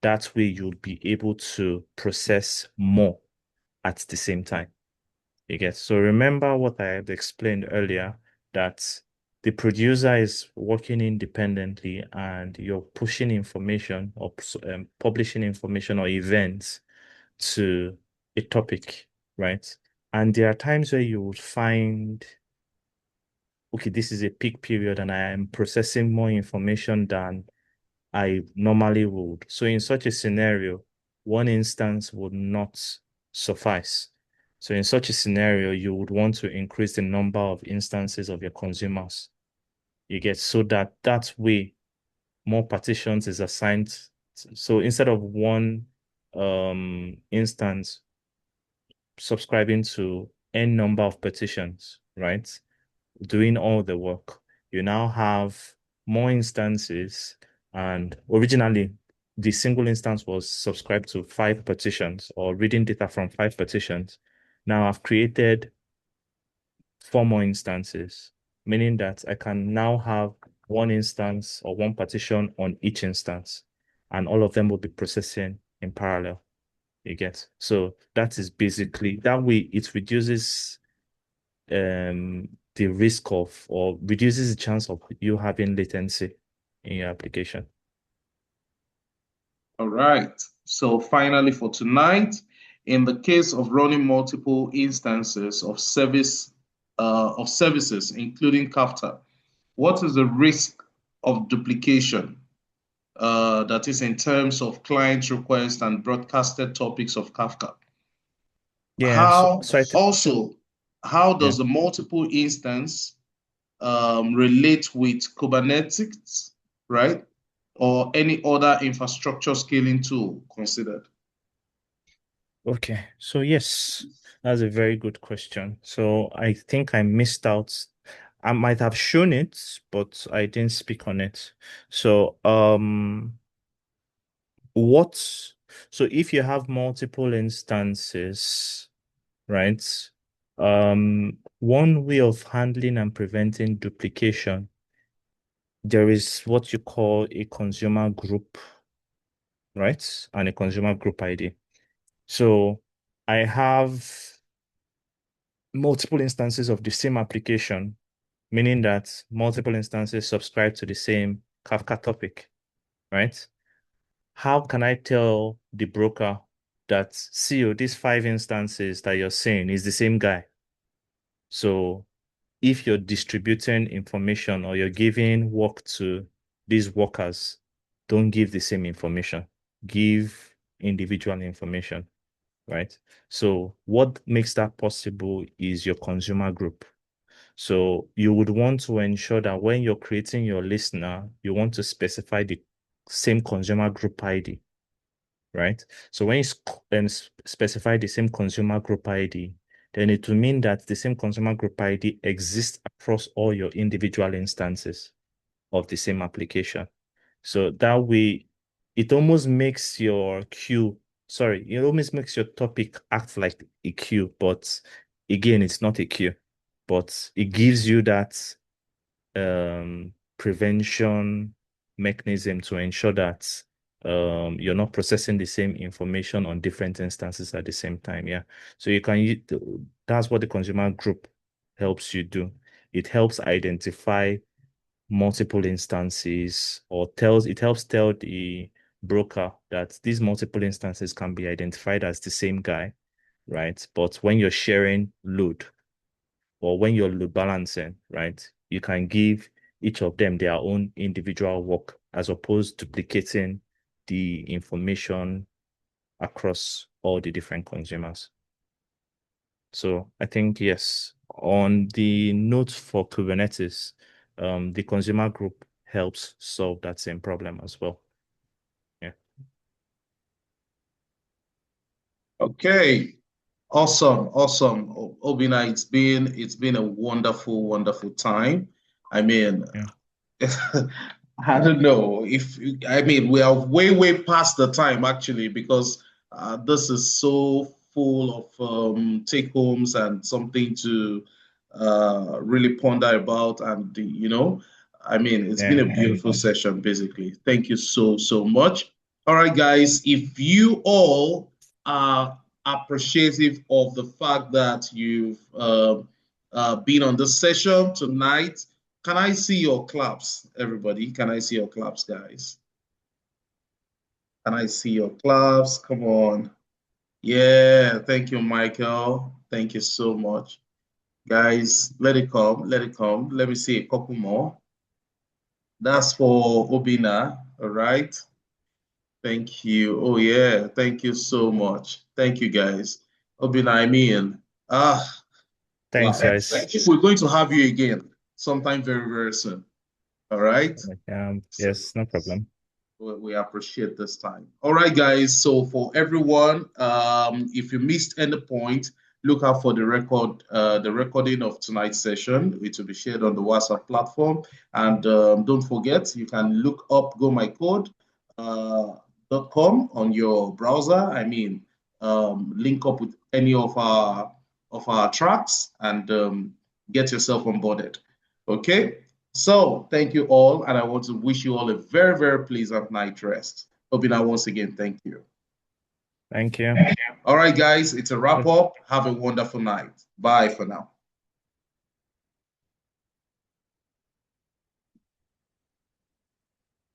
Speaker 2: That way, you'll be able to process more at the same time. You get so remember what I had explained earlier that the producer is working independently and you're pushing information or publishing information or events to a topic, right? And there are times where you would find, okay, this is a peak period and I am processing more information than I normally would. So in such a scenario, one instance would not suffice. So in such a scenario, you would want to increase the number of instances of your consumers. You get so that way more partitions is assigned. So instead of one instance subscribing to n number of petitions, right? Doing all the work. You now have more instances, and originally the single instance was subscribed to 5 petitions or reading data from 5 petitions. Now I've created 4 more instances, meaning that I can now have one instance or one partition on each instance, and all of them will be processing in parallel. You get so that is basically that way it reduces the risk of or reduces the chance of you having latency in your application.
Speaker 1: All right. So finally for tonight, in the case of running multiple instances of services, including Kafka, what is the risk of duplication? That is in terms of client requests and broadcasted topics of Kafka.
Speaker 2: Yeah, so
Speaker 1: How
Speaker 2: so
Speaker 1: also how
Speaker 2: yeah.
Speaker 1: does the multiple instance relate with Kubernetes, right? or any other infrastructure scaling tool considered?
Speaker 2: Okay, so yes, that's a very good question. So I think I missed out. I might have shown it, but I didn't speak on it. So what so if you have multiple instances, right? One way of handling and preventing duplication, there is what you call a consumer group, right? And a consumer group ID. So I have multiple instances of the same application, meaning that multiple instances subscribe to the same Kafka topic, right? How can I tell the broker that, see, these 5 instances that you're saying is the same guy? So if you're distributing information or you're giving work to these workers, don't give the same information. Give individual information, right? So what makes that possible is your consumer group. So you would want to ensure that when you're creating your listener, you want to specify the same consumer group ID, right? So when you specify the same consumer group ID, then it will mean that the same consumer group ID exists across all your individual instances of the same application. So that way, it almost makes your queue, sorry, it almost makes your topic act like a queue, but again, it's not a queue, but it gives you that prevention mechanism to ensure that you're not processing the same information on different instances at the same time. Yeah. So you can use, that's what the consumer group helps you do. It helps identify multiple instances or it helps tell the broker that these multiple instances can be identified as the same guy, right? But when you're sharing load, or when you're load balancing, right, you can give each of them their own individual work as opposed to duplicating the information across all the different consumers. So I think, yes, on the note for Kubernetes, the consumer group helps solve that same problem as well. Yeah.
Speaker 1: Okay. Awesome, awesome. Obinna, it's been a wonderful, wonderful time. I mean,
Speaker 2: Yeah.
Speaker 1: I don't know if I mean we are way, way past the time actually because this is so full of take homes and something to really ponder about. And I mean, it's been
Speaker 2: Yeah.
Speaker 1: a beautiful session basically. Thank you so, so much. All right, guys, if you all are appreciative of the fact that you've been on this session tonight, can I see your claps, everybody? Can I see your claps, guys? Can I see your claps? Come on. Yeah, thank you, Michael. Thank you so much. Guys, let it come. Let it come. Let me see a couple more. That's for Obinna. All right. Thank you. Oh, yeah. Thank you so much. Thank you, guys. Obinna, I mean, ah,
Speaker 2: Thanks,
Speaker 1: wow.
Speaker 2: guys.
Speaker 1: We're going to have you again sometime very, very soon. All right. So
Speaker 2: Yes, no problem.
Speaker 1: we appreciate this time. All right, guys. So for everyone, if you missed any point, look out for the recording of tonight's session. It will be shared on the WhatsApp platform. And don't forget, you can look up GOMYCODE.com on your browser. I mean, link up with any of our tracks and get yourself onboarded. Okay. So thank you all, and I want to wish you all a very, very pleasant night rest. Obinna, once again, thank you.
Speaker 2: Thank you.
Speaker 1: All right, guys, it's a wrap up. Have a wonderful night. Bye for now.